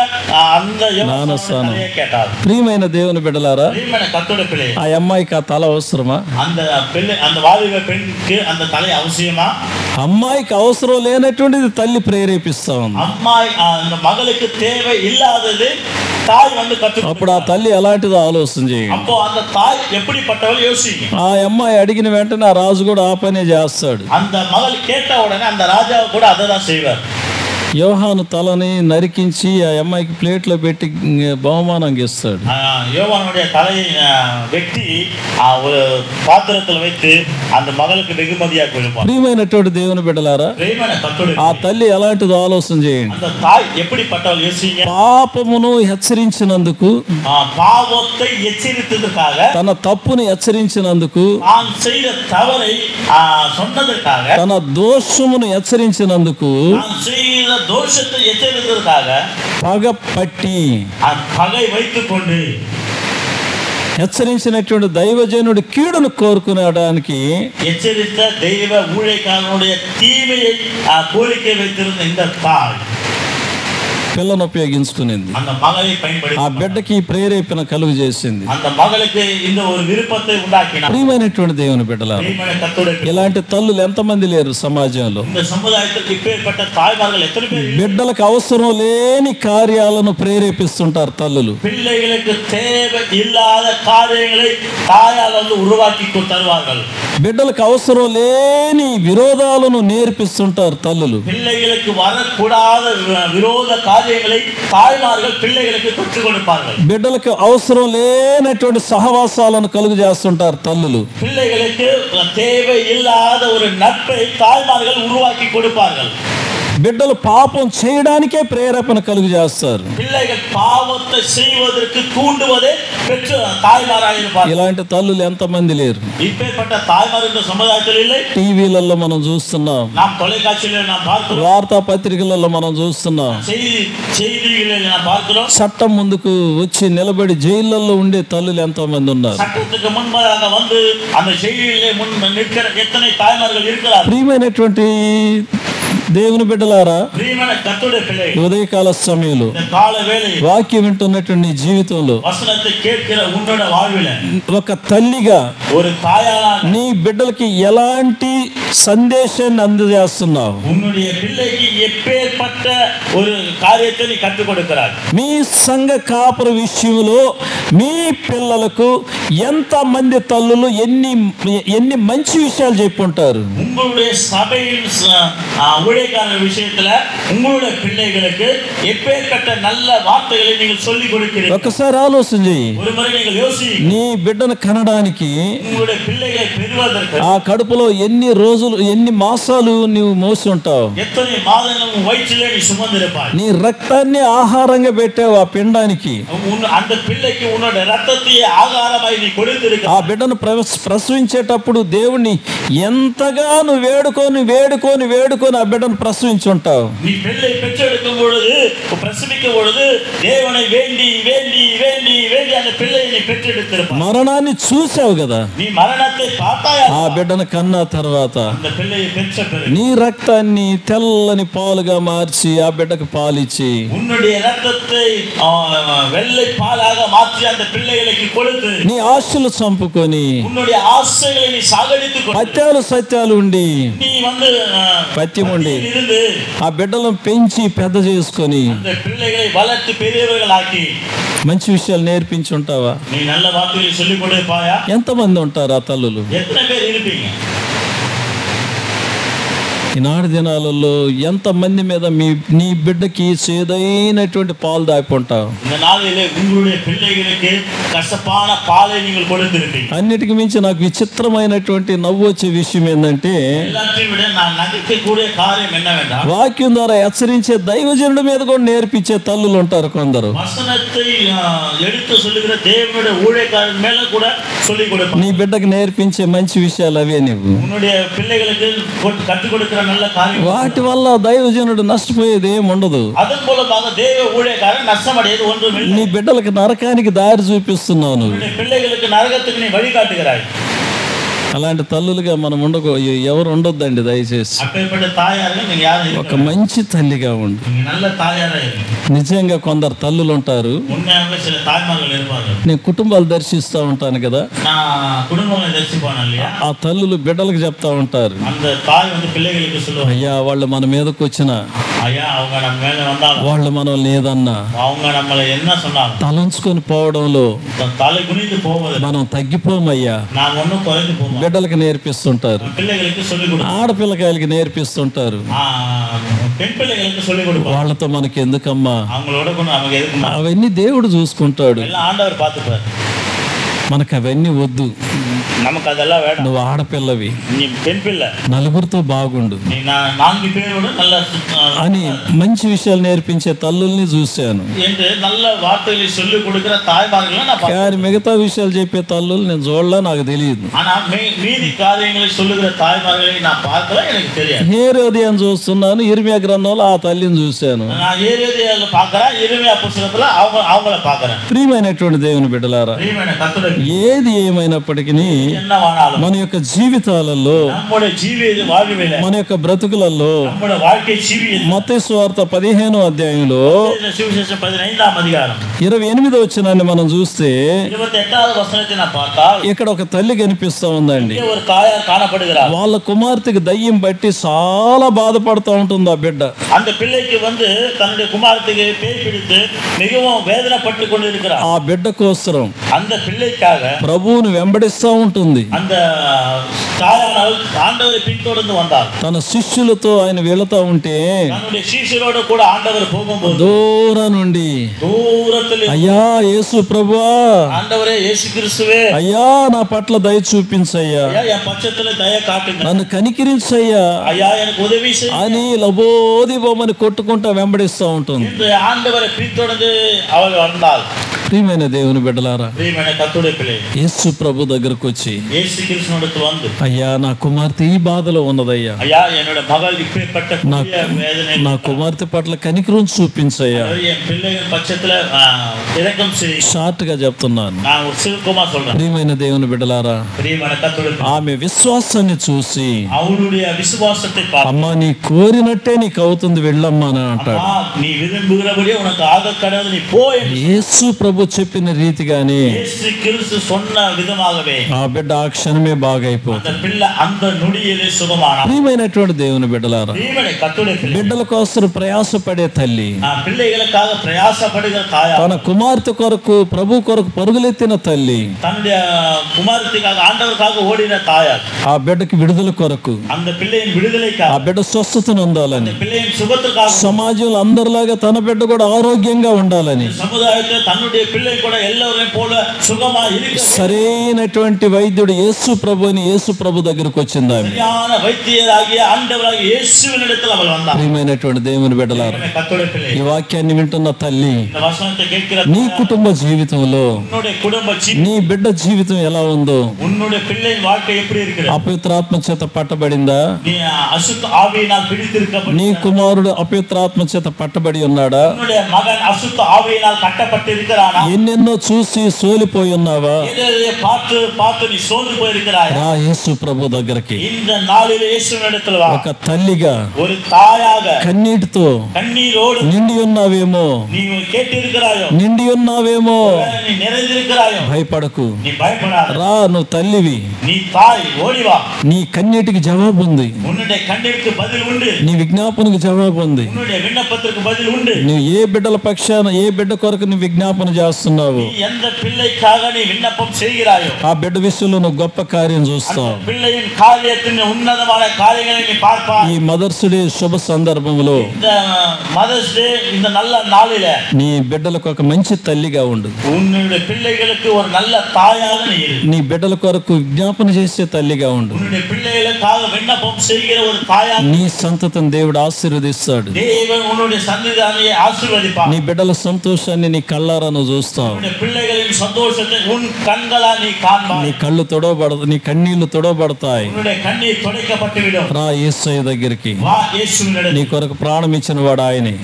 அந்த யோவானுடைய கேட்டார். ప్రియమైన దేవుని బిడ్డలారా, ప్రియమైన కర్తృడి పిల్లే, ఆ అమ్మాయికి ఆ తల అవసరమా? அந்த பிள்ளை அந்த வாலிப பெண்ணுக்கு அந்த தலை அவசியமா? అమ్మాయికి అవసరం లేనటువంటిది తల్లి ప్రేరేపిస్తా ఉంది. అమ్మాయి அந்த மகளுக்கு தேவை இல்லாதது தாய் வந்து అప్పుడు ఆ తల్లి ఎలాంటిదో ఆలోచన చేయండి. அப்போ அந்த தாய் எப்படிப்பட்டவள் யோசிங்க. ఆ అమ్మాయి అడిగిన వెంటనే ఆ రాజు కూడా ఆ పనే చేస్తాడు. அந்த மகள் கேட்ட உடனே அந்த ராஜா கூட அதை தான் செய்வார். యోహాను తలని నరికించి ఆ అమ్మాయికి ప్లేట్లో పెట్టి బహుమానంగా ఇస్తాడు. யோவானுடைய தலையை வெட்டி ஒரு பாத்திரத்தில் வைத்து அந்த மகளுக்கு வெகுமதியாக கொடுப்பார். ప్రియమైనటువంటి దేవుని బిడ్డలారా, ఆ తల్లి ఎలాంటిదో ఆలోచన చేయండి. அந்த தாய் எப்படிப்பட்டவள் யோசிங்க. పాపమును హెచ్చరించినందుకు, பாவத்தை எச்சரித்ததற்காக, తన తప్పుని హెచ్చరించినందుకు, தான் செய்த தவறை சொன்னதற்காக, తన దోషమును హెచ్చరించినందుకు, தான் செய்த దోషத்தை எச்சரித்ததற்காக పగ పట్టి పగை வைத்துக் கொண்டு హెచ్చరించినటువంటి దైవజనుడి కీడును కోరుకునేడానికి எச்சரித்த தெய்வ ஊழியக்காரனுடைய தீமையை கோரிக்கை வைத்திருந்த இந்த தாய் పిల్లను ఉపయోగించుకునింది. அந்த மகளை பயன்படுத்தி ఆ బిడ్డకి ప్రేరేపణ కలుగు చేసింది. அந்த மகளுக்கு இந்த ஒரு విருப்பத்தை உண்டாக்கினார். ప్రియమైనటువంటి దేవుని బిడ్డలారా, ఇలాంటి తల్లులు ఎంతమంది లేరు సమాజంలో? இந்த சமுதாயத்தில் இப்பேற்பட்ட தாய்மார்கள் எத்தனை பேர்? బిడ్డలకు అవసరం లేని కార్యాలను ప్రేరేపిస్తుంటారు తల్లులు. பிள்ளைகளுக்கு தேவை இல்லாத காரியங்களை தாயால் வந்து உருவாக்கி தருவார்கள். బిడ్డలకు అవసరం లేని విరోధాలను నేర్పిస్తుంటారు తల్లులు. பிள்ளைகளுக்கு வரக்கூடாத விரோத காரியங்களை தாய்மார்கள் பிள்ளைகளுக்கு கற்றுக் கொடுப்பார்கள். బిడ్డలకు అవసరం లేనటువంటి సహవాసాలను కలుగు చేస్తుంటారు తల్లులు. பிள்ளைகளுக்கு தேவை இல்லாத ஒரு நட்பை தாய்மார்கள் உருவாக்கி கொடுப்பார்கள். బిడ్డలు పాపం చేయడానికే ప్రేరేపణ కలుగు చేస్తారు. பிள்ளைகள் பாவத்தை செய்வதற்கு தூண்டுவதே பெற்ற தாய்மாராக இருப்பார்கள். ఇలాంటి తల్లులు ఎంతమంది లేరు? இப்பேற்பட்ட தாய்மார் இந்த சமுதாயத்தில் இல்லை. టీవీలలో మనం చూస్తున్నాం, நாம் தொலைக்காட்சியில் நாம் பார்க்கிறோம், వార్తా పత్రికలలో మనం చూస్తున్నాం. செய்திகளில் நாம் பார்க்கிறோம். చట్టం ముందుకు వచ్చి నిలబడి జైళ్ళల్లో ఉండే తల్లులు ఎంతమంది ఉన్నారు? சட்டத்துக்கு முன்பாக வந்து அந்த செய்தியிலே முன் நிற்கிற எத்தனை தாய்மார்கள் இருக்கிறார்கள்? ప్రియమైనటువంటి దేవుని బిడ్డలారా, ఉదయకాల సమయంలో వాక్యం వింటున్నటువంటి జీవితంలో ఒక తల్లిగా నీ బిడ్డలకి ఎలాంటి సందేశాన్ని అందజేస్తున్నావు? మీ సంఘ కాపుర విషయంలో మీ పిల్లలకు ఎంత మంది తల్లులు ఎన్ని మంచి విషయాలు చెప్పుంటారు? விஷயத்துல உங்களுடைய பிள்ளைகளுக்கு எப்பேற்பட்ட நல்ல வார்த்தைகளை நீங்கள் சொல்லி கொடுக்கிறீர்கள். ఒకసారి ఆలోచన చేయి. ஒருமுறை நீங்கள் யோசிங்க. నీ బిడ్డను కనడానికి, உங்களுடைய பிள்ளைகளை பெறுவதற்கு ఆ కడుపులో ఎన్ని రోజులు ఎన్ని మాసాలు నీవు మోసి ఉంటావు? ఎన్ని మాసాలు వయసులో నీ సుమందిరపాయి. నీ రక్తాన్ని ఆహారంగా పెట్టావు ఆ పిండానికి. அந்த பிள்ளைக்கு உன்னுடைய ரத்தத்தை ஆகாரமாய் நீ கொடுத்திருக்க. ఆ బిడ్డను ప్రసవించేటప్పుడు దేవుణ్ణి ఎంతగా నువ్వు వేడుకొని ఆ బిడ్డను ప్రసవించుంటావు. நீ பிள்ளை பெற்றெடுக்கும் பொழுது பிரசவிக்கும் பொழுது தேவனை வேண்டி வேண்டி வேண்டி வேண்டி அந்த பிள்ளையை நீ பெற்றெடுத்திருப்பாய். మరణాన్ని చూసావు కదా, நீ மரணத்தை பார்த்தாயா? ఆ బిడ్డను కన్నా తర్వాత அந்த பிள்ளையை பெற்ற பிறகு నీ రక్తాన్ని తెల్లని పాలుగా మార్చి ఆ బిడ్డకు పాలిచ్చి உன்னுடைய ரத்தத்தை வெள்ளை பாலாக மாற்றி அந்த பிள்ளைகளுக்கு கொடுத்து నీ ఆశలు చంపుకొని உன்னுடைய ஆசைகளை நீ சாகடித்துக் கொண்டு సత్యాలు ఉండి நீ வந்து పత్యం ఉండి இருந்து ఆ బిడ్డలను పెంచి పెద్ద చేసుకొని அந்த பிள்ளைகளை வளர்த்து பெரியவர்களாக்கி మంచి విషయాలు నేర్పించి ఉంటావా? நீ நல்ல வார்த்தைகளை சொல்லிக் கொடுப்பாயா? ఎంతమంది ఉంటారు ఆ తల్లులు? எத்தனை பேர் இருப்பீங்க? ఈనాడు దినాలలో ఎంతమంది మీద నీ బిడ్డకి చేదైనటువంటి పాలు దాపుంటావు. இந்த நாளிலே உங்களுடைய பிள்ளைகளுக்கு கசப்பான பாலை நீங்கள் கொடுத்திருப்பீங்க. అన్నిటికీ మించి నాకు విచిత్రమైనటువంటి నవ్వు వచ్చే విషయం ఏంటంటే, எல்லாத்தையும் விட நான் நகைக்கக்கூடிய காரியம் என்னவென்றால், వాక్యం ద్వారా హెచ్చరించే దైవజనుడి మీద కూడా నేర్పించే తల్లులు ఉంటారు కొందరు. வசனத்தை எடுத்து சொல்லுகிற தேவனுடைய ஊழியக்காரர் மேல கூட சொல்லிக் கொடுப்பாங்க. నీ బిడ్డకు నేర్పించే మంచి విషయాలు అవే. నువ్వు உன்னுடைய பிள்ளைகளுக்கு கற்றுக் கொடுக்கிற நல்ல காரியம், వాటి వల్ల దైవజనుడు నష్టపోయేది ఏమి ఉండదు. அதன் மூலமாக தேவ ஊழியக்காரர் நஷ்டமடையது ஒன்றுமில்லை. నీ బిడ్డలకు నరకానికి దారి చూపిస్తున్నావు నువ్వు. பிள்ளைகளுக்கு நரகத்துக்கு நீ வழிகாட்டுகிறாய். అలాంటి తల్లులుగా మనం ఎవరు ఉండొద్దండి దయచేసి. அப்பேற்பட்ட தாயார்கள் நீங்க யாரும் ఒక మంచి తల్లిగా ఉండు. நீங்க நல்ல தாயாரா இருங்க. నిజంగా కొందరు తల్లులు ఉంటారు, உண்மையாகவே சில தாய்மார்கள் இருப்பார்கள். నేను కుటుంబాలు దర్శిస్తూ ఉంటాను కదా, நான் குடும்பங்களை தரிசிப்பானே இல்லையா, ఆ తల్లులు బిడ్డలకు చెప్తా ఉంటారు, அந்த தாய் வந்து பிள்ளைகளுக்கு சொல்லுவாங்க, అయ్యా వాళ్ళు మన మీదకి వచ్చినా, ஐயா அவங்க நம்ம மேல வந்தாலும், వాళ్ళు మనల్ని ఏదన్నా, அவங்க நம்மளை என்ன சொன்னாலும் తలంచుకొని పోవడంలో தலை குனிந்து போவது మనం తగ్గిపోమయ్యా நான் ஒன்றும் குறைந்து போவோம். బిడ్డలకు నేర్పిస్తుంటారు, பிள்ளைகளுக்கு சொல்லிக் கொடுப்போம். ఆడపిల్లకాయలకి నేర్పిస్తుంటారు. பெண் பிள்ளைகளுக்கு சொல்லிக் கொடுப்போம். వాళ్ళతో మనకి ఎందుకమ్మా, அவங்களோட கூட நமக்கு எதுக்குமா, అవన్నీ దేవుడు చూసుకుంటాడు. எல்லாம் ஆண்டவர் பார்த்துப்பார். మనకు అవన్నీ వద్దు. நமக்கு அதெல்லாம் வேண்டாம். నువ్వు ఆడపిల్లవి, நீ பெண் பிள்ளை, నలుగురితో బాగుండు நீ 4 பேரோட நல்ல అని మంచి విషయాలు నేర్పించే తల్లుల్ని చూశాను. என்று நல்ல வார்த்தைகளை சொல்லிக் கொடுக்கிற தாய்மார்களை நான் பார்த்தேன். కానీ మిగతా విషయాలు చెప్పే తల్లులు నేను చూడలే, నాకు తెలియదు. ஆனா மீதி காரியங்களை சொல்லுகிற தாய்மார்களை நான் பார்க்கல, எனக்கு தெரியாது. హేరోదియాను చూస్తున్నాను, ఇర్మియా గ్రంథంలో ఆ తల్లిని చూశాను. நான் ஏரோதியால பார்க்கறேன், இறைமையா புத்தகத்துல அவங்கள பார்க்கறேன். ప్రియమైనటువంటి దేవుని బిడ్డలారా, ప్రియమైన కర్తృ ఏది ఏమైనప్పటికీ என்னவானாலும் మన యొక్క జీవితాలలో, நம்முடைய ஜீவிய வாழ்விலே, మన యొక్క బ్రతుకులలో நம்முடைய வாழ்க்கை ஜீவியத்தில் మత్తయి సువార్త 15వ అధ్యాయంలో சுவிசேஷம் 15ஆம் அதிகாரம் 28వ వచనాన్ని మనం చూస్తే 28வது வசனத்தை நான் பார்த்தால், ఇక్కడ ఒక తల్లి కనిపిస్తా ఉందండి. இங்கே ஒரு தாயார் காணப்படுகிறார். వాళ్ళ కుమార్తెకి దయ్యం బట్టి చాలా బాధపడుతూ ఉంటుంది ఆ బిడ్డ. அந்த பிள்ளைக்கு வந்து தன்னுடைய குமாரத்துக்கு பேய் பிடித்து மிகவும் வேதனைப்பட்டு கொண்டு இருக்கிறார். ఆ బిడ్డ కోసరం அந்த பிள்ளைக்காக ప్రభువును వెంబడిస్తూ ఉంటుంది. அந்த தாயானால் ஆண்டவரை பின்தொடர்ந்து வந்தார். తన శిష్యులతో ఆయన వెళుతూ ఉంటే தன்னுடைய சீஷரோடு கூட ஆண்டவர் போகும்போது దూరం నుండి, தூரத்தில், అయ్యా యేసు ప్రభువా, ஆண்டவரே இயேசு கிறிஸ்துவே, అయ్యా నా పట్ల దయ చూపించయ్యా, ஐயா என் பட்சத்துல தய காட்டுங்க, నన్ను కనికరించయ్యా ஐயா எனக்கு உதவி செய்யுங்க అని లబోదిబోమని కొట్టుకుంటా వెంబడిస్తూ ఉంటుంది. என்று ஆண்டவரை பின்தொடர்ந்து அவள் வந்தாள். ప్రియమైన దేవుని బిడ్డలారా, ప్రియమైన కర్తృ పిల్లే, యేసు ప్రభు దగ్గరకు వచ్చి, இயேசு கிறிஸ்துவிடத்து வந்து, అయ్యా నా కుమార్తె ఈ బాధలో ఉన్నదయ్యా, ஐயா என்னோட மகள் இப்படிப்பட்ட கொடிய வேதனை, నా కుమార్తె పట్ల కనికరం చూపించయ్యా. என் பிள்ளைகள் பட்சத்துல இரக்கம் செய். షార్ట్ గా చెప్తున్నాను. நான் ஒரு சுருக்கமா சொல்றேன். ప్రియమైన దేవుని బిడ్డలారా, பிரியமான கர்த்தருடைய ఆమె విశ్వాసాన్ని చూసి, அவளுடைய விசுவாசத்தை பார்த்து, అమ్మా నీ కోరినట్టే నీకు అవుతుంది, వెళ్ళమ్మా అని అంటాడు. அம்மா நீ விரும்புகிறபடியே உனக்கு ஆக கடவுள் நீ போ என்று యేసు ప్రభు చెప్పిన రీతిగానే இயேசு கிறிஸ்து சொன்ன விதமாகவே ఆ బిడ్డ ఆ క్షణమే బాగైపోతుంది. அந்த பிள்ளை அந்த நொடியிலே சுகமானார். ప్రియమైనటువంటి దేవుని బిడ్డలారా, பிரியமான கர்த்தருடைய பிள்ளை, బిడ్డల కోసం ప్రయాసపడే తల్లి, பிள்ளைகளுக்காக பிரயாசப்படுகிற தாயார், తన కుమార్తె కొరకు ప్రభు కొరకు పరుగులెత్తిన తల్లి, தன்னுடைய குமாரத்துக்காக ஆண்டவருக்காக ஓடின தாயார், ఆ బిడ్డకి విడుదల కొరకు, அந்த பிள்ளையின் ఆ விடுதலைக்காக, బిడ్డ స్వస్థతను ఉండాలని, பிள்ளையின் சுகத்துக்காக, సమాజంలో అందరిలాగా తన బిడ్డ కూడా ఆరోగ్యంగా ఉండాలని, சமுதாயத்தில் தன்னுடைய பிள்ளை கூட எல்லோரையும் போல சுகமா సరైనటువంటి వైద్యుడు యేసు ప్రభు అని యేసు ప్రభు దగ్గరకు వచ్చింది ఆమె. ప్రియమైనటువంటి దేవుని బిడ్డలారా, ఈ వాక్యాన్ని వింటున్న తల్లి, నీ కుటుంబ జీవితంలో నీ బిడ్డ జీవితం ఎలా ఉందో, అపవిత్రాత్మ చేత పట్టబడిందా, నీ కుమారుడు అపవిత్రాత్మ చేత పట్టబడి ఉన్నాడా, ఎన్నెన్నో చూసి సోలిపోయి ఉన్నావా, రా యేసు ప్రభు దగ్గరికి. ఒక తల్లిగా కన్నీటితో నిండి ఉన్నావేమో, భయపడకు, రా, నువ్వు తల్లివి, నీ కన్నీటికి జవాబు ఉంది, నీ విజ్ఞాపనకు జవాబు ఉంది. నువ్వు ఏ బిడ్డల పక్షాన, ఏ బిడ్డ కొరకు నువ్వు విజ్ఞాపన చేస్తున్నావు, ఆ బిడ్డ విషయంలో నువ్వు గొప్ప కార్యం చూస్తావు. ఈ మదర్స్ డే శుభ సందర్భంలో నీ బిడ్డలకు ఒక మంచి తల్లిగా ఉండు. నీ బిడ్డల కొరకు విజ్ఞాపన చేసే తల్లిగా ఉండు. నీ సంతతం దేవుడు ఆశీర్వదిస్తాడు. నీ బిడ్డల సంతోషాన్ని నీ కళ్ళారా నువ్వు చూస్తావు. నీ కళ్ళు తొడవబడతాయి, నీ కన్నీళ్లు తొడవబడతాయి. రా యేసయ్య దగ్గరికి. నీ కొరకు ప్రాణం ఇచ్చిన వాడు ఆయనే.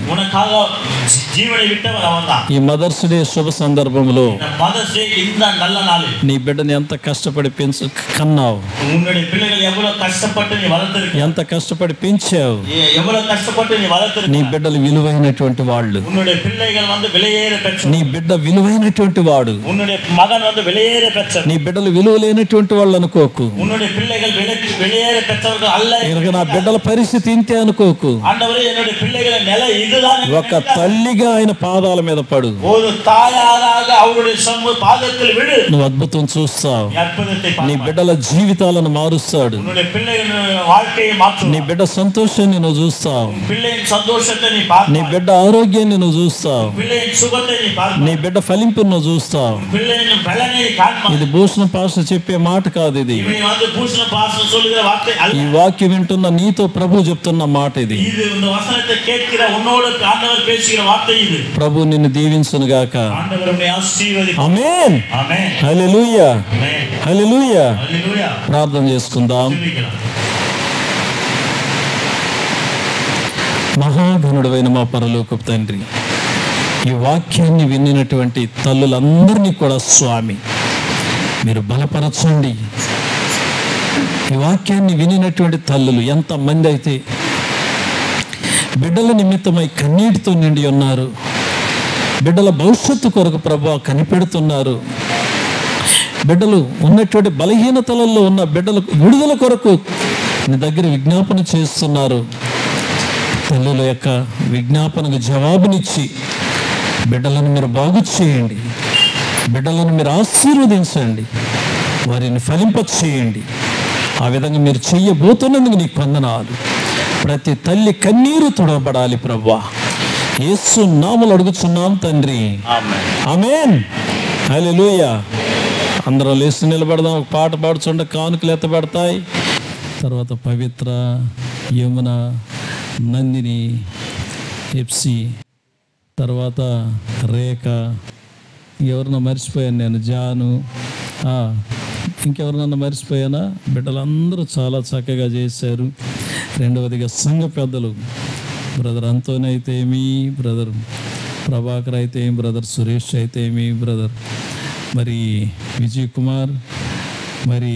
ఈ మదర్స్ డే శుభ సందర్భంలో నీ బిడ్డని ఎంత కష్టపడి కన్నావు, ఎంత కష్టపడి పెంచావు. నీ బిడ్డలు విలువైనటువంటి వాళ్ళు, నీ బిడ్డ విలువైనటువంటి వాడు. నీ బిడ్డలు విలువ లేనటువంటి వాళ్ళు అనుకోకు. నా బిడ్డల పరిస్థితి ఇంతే అనుకోకు. ఒక తల్లిగా ఆయన పాదాల మీద పడు. నువ్వు అద్భుతం చూస్తావు. నీ బిడ్డల జీవితాలను మారుస్తాడు. నీ బిడ్డ సంతోషాన్ని నువ్వు చూస్తావు. నీ బిడ్డ ఆరోగ్యాన్ని నువ్వు చూస్తావు. నీ బిడ్డ ఫలింపును నువ్వు చూస్తావు. ఇది భూషణ పాష చెప్పే మాట కాదు. ఇది ఈ వాక్యం వింటున్న నీతో ప్రభు చెప్తున్న మాట. ఇది ప్రభు నిన్ను దీవించును గాక. ఆమేన్. హల్లెలూయా, హల్లెలూయా. ప్రార్థన చేసుకుందాం. మహాగణుడైన మా పరలోకపు తండ్రి, ఈ వాక్యాన్ని వినినటువంటి తల్లులందరినీ కూడా స్వామి మీరు బలపరచండి. ఈ వాక్యాన్ని వినినటువంటి తల్లులు ఎంతమంది అయితే బిడ్డల నిమిత్తమై కన్నీటితో నిండి ఉన్నారు, బిడ్డల భవిష్యత్తు కొరకు ప్రభువా కనిపెడుతున్నారు, బిడ్డలు ఉన్నటువంటి బలహీనతలలో ఉన్న బిడ్డలకు విడుదల కొరకు నీ దగ్గర విజ్ఞాపన చేస్తున్నారు. తల్లుల యొక్క విజ్ఞాపనకు జవాబునిచ్చి బిడ్డలను మీరు బాగు చేయండి, బిడ్డలను మీరు ఆశీర్వదించండి, వారిని ఫలింపచేయండి. ఆ విధంగా మీరు చెయ్యబోతున్నందుకు నీకు వందనాలు. ప్రతి తల్లి కన్నీరు తొడవబడాలి ప్రభువా. యేసు నామములో అడుగుచున్నాం తండ్రి. ఆమేన్. హల్లెలూయా. అందరం లేచి నిలబడదాం. ఒక పాట పాడుచుండ కానుకలు ఎత్తబడతాయి. తర్వాత పవిత్ర, యమున, నందిని, ఎప్సి, తర్వాత రేఖ, ఎవరినో మర్చిపోయాను నేను, జాను, ఇంకెవరినన్నా మర్చిపోయానా? బిడ్డలందరూ చాలా చక్కగా చేశారు. రెండవదిగా సంఘ పెద్దలు, బ్రదర్ అంతోని అయితే ఏమి, బ్రదర్ ప్రభాకర్ అయితే ఏమి, బ్రదర్ సురేష్ అయితే ఏమి, బ్రదర్ మరి విజయ్ కుమార్, మరి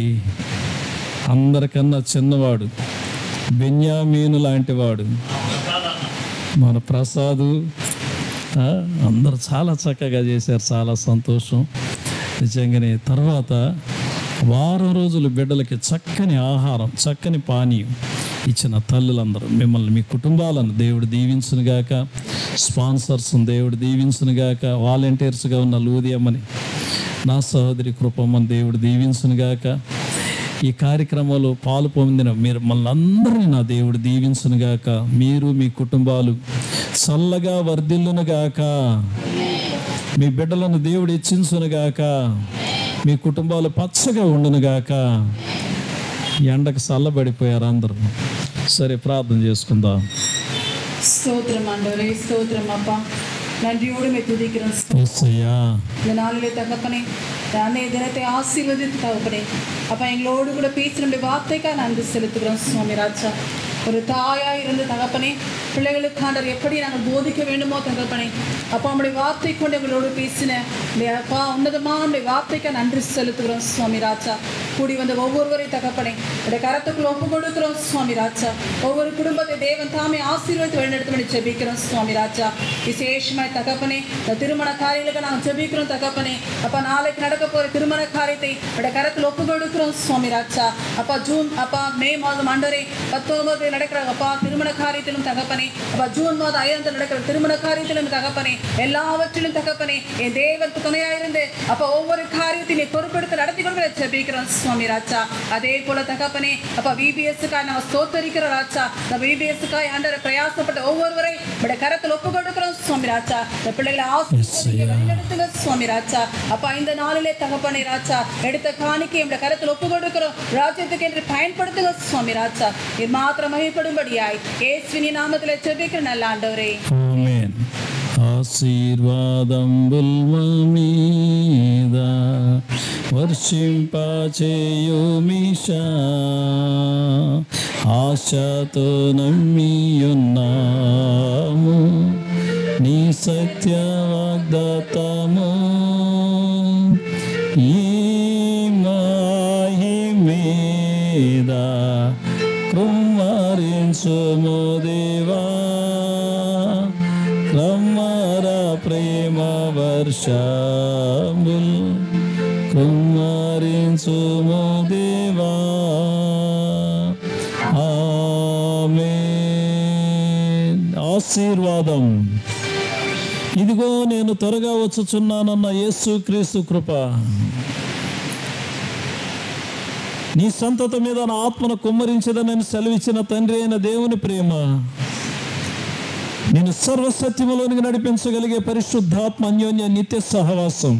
అందరికన్నా చిన్నవాడు బెన్యామీను లాంటి వాడు మన ప్రసాదు, అందరూ చాలా చక్కగా చేశారు. చాలా సంతోషం నిజంగానే. తర్వాత వారం రోజులు బిడ్డలకి చక్కని ఆహారం, చక్కని పానీయం ఇచ్చిన తల్లులందరూ మిమ్మల్ని, మీ కుటుంబాలను దేవుడు దీవించునుగాక. స్పాన్సర్స్ని దేవుడు దీవించునుగాక. వాలంటీర్స్గా ఉన్న లూదియమ్మని, నా సహోదరి కృపమ్మని దేవుడు దీవించునుగాక. ఈ కార్యక్రమంలో పాలు పొందిన మీరు మనందరినీ నా దేవుడు దీవించునుగాక. మీరు మీ కుటుంబాలు చల్లగా వర్ధిల్లునుగాక. మీ బిడ్డలను దేవుడు హెచ్చించునుగాక. మీ కుటుంబాలు పచ్చగా ఉండునుగాక. ఎండకు చల్లబడిపోయారు అందరూ. సరే, ప్రార్థన చేసుకుందాం. ஸ்தோத்திரம் ஆண்டவரே, ஸ்தோத்திரம் அப்பா. நன்றியோடு மே துதிக்கிறோம். యేసయ్యా, இந்த நாளிலே தகப்பனே, அன்னைய தினத்தை ஆசீர்வதித்து தகப்பனே அப்பா, எங்களோடு கூட பேசின வார்த்தைக்காக நன்றி செலுத்துகிறோம் சுவாமி ராஜா. ஒரு தாயாய் இருந்து தகப்பனே, பிள்ளைகளுக்காண்டர் எப்படி நாங்கள் போதிக்க வேண்டுமோ தகப்பனே அப்பா, நம்முடைய வார்த்தை கொண்டு எங்களோடு பேசின அப்பா உன்னதமாக நம்முடைய வார்த்தைக்காக நன்றி செலுத்துகிறோம் சுவாமி ராஜா. கூடி வந்த ஒவ்வொருவரை தகப்பனே உடைய கரத்துக்குள்ள ஒப்பு கொடுக்கிறோம் சுவாமி ராஜா. ஒவ்வொரு குடும்பத்தை தேவன் தாமே ஆசீர்வதித்து வழிநடத்தும்படி ஜெபிக்கிறோம் சுவாமி ராஜா. விசேஷமாய் தகப்பனே, இந்த திருமண காரியங்களுக்கு நாங்கள் ஜெபிக்கிறோம் தகப்பனே அப்பா. நாளைக்கு நடக்க போகிற திருமண காரியத்தை உடைய கரத்தில் ஒப்பு கொடுக்கிறோம் சுவாமி ராஜா. அப்பா ஜூன் அப்பா மே மாதம் ஆண்டவரே 19 நடக்கிற அப்பா திருமண காரியத்திலும் தகப்பனே அப்பா, ஜூன் மாதம் 5 நடக்கிற திருமண காரியத்திலும் தகப்பனே, எல்லாவற்றிலும் தகப்பனே என் தேவனுக்கு துணையாயிருந்து அப்பா ஒவ்வொரு காரியத்தையும் பொறுப்பெடுத்து நடத்தி கொண்டு ஜெபிக்கிறோம் சுவாமி ராஜா. அதே போல தகப்பனே அப்பா VBS-க்காய் நாங்கள் ஸ்தோத்தரிக்கிற ராஜா. இந்த VBS-க்காய் ஆண்டவரை பிரயாசப்பட்ட ஒவ்வொருவரை உடைய கரத்தில் ஒப்பு கொடுக்கிறோம் சுவாமி ராஜா. இந்த பிள்ளைகளை ஆசீர்வதிங்க சுவாமி ராஜா. அப்பா இந்த நாளிலே தகப்பனே ராஜா, எடுத்த காணிக்கை உடைய கரத்தில் ஒப்பு கொடுக்கிறோம். ராஜ்யத்துக்கு என்று பயன்படுத்துங்க சுவாமி ராஜா. இது மாத்திரம் மகிமைப்படும்படியாய் இயேசுவின் நாமத்திலே ஜெபிக்கிற நல்ல ஆண்டவரே, ఆమేన్. ఆశీర్వాదంబుల్ మా మీద వర్షింపచేయుమిషా, ఆశతో నమ్మియున్నాము నీ సత్య వాగ్దాతము. ఈ మహిమేద కృమ్మరించుము దేవా, క్రమర ప్రేమ వర్షముల్ కృమ్మరించుము దేవా. ఆమేన్. ఆశీర్వాదం. ఇదిగో నేను త్వరగా వచ్చుచున్నానన్న యేసుక్రీస్తు కృప, నీ సంతత మీద నా ఆత్మను కుమ్మరించదనని సెలవిచ్చిన తండ్రి అయిన దేవుని ప్రేమ, నేను సర్వసత్యములోనికి నడిపించగలిగే పరిశుద్ధాత్మ అన్యోన్య నిత్య సహవాసం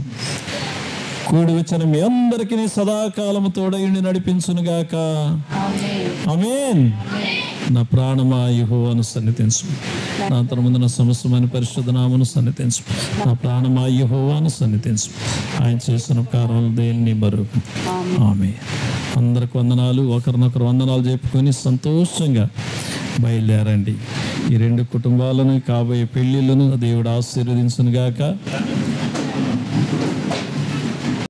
కూడి వచ్చిన మీ అందరికీ సదాకాలము తోడయుండి నడిపించునుగాక. ఆమేన్. నా ప్రాణమా యెహోవాను సన్నిధించు, నా తరముందున సమస్తమైన పరిశుద్ధ నామమును సన్నిధించు. నా ప్రాణమా యెహోవాను సన్నిధించు, ఆయన చేసిన కార్యాలు దేన్ని మరుగు. ఆమేన్. అందరికి వందనాలు. ఒకరినొకరు వందనాలు చెప్పుకొని సంతోషంగా బయలుదేరండి. ఈ 2 కుటుంబాలను, కాబోయే పెళ్ళిళ్ళను దేవుడు ఆశీర్వదించునుగాక.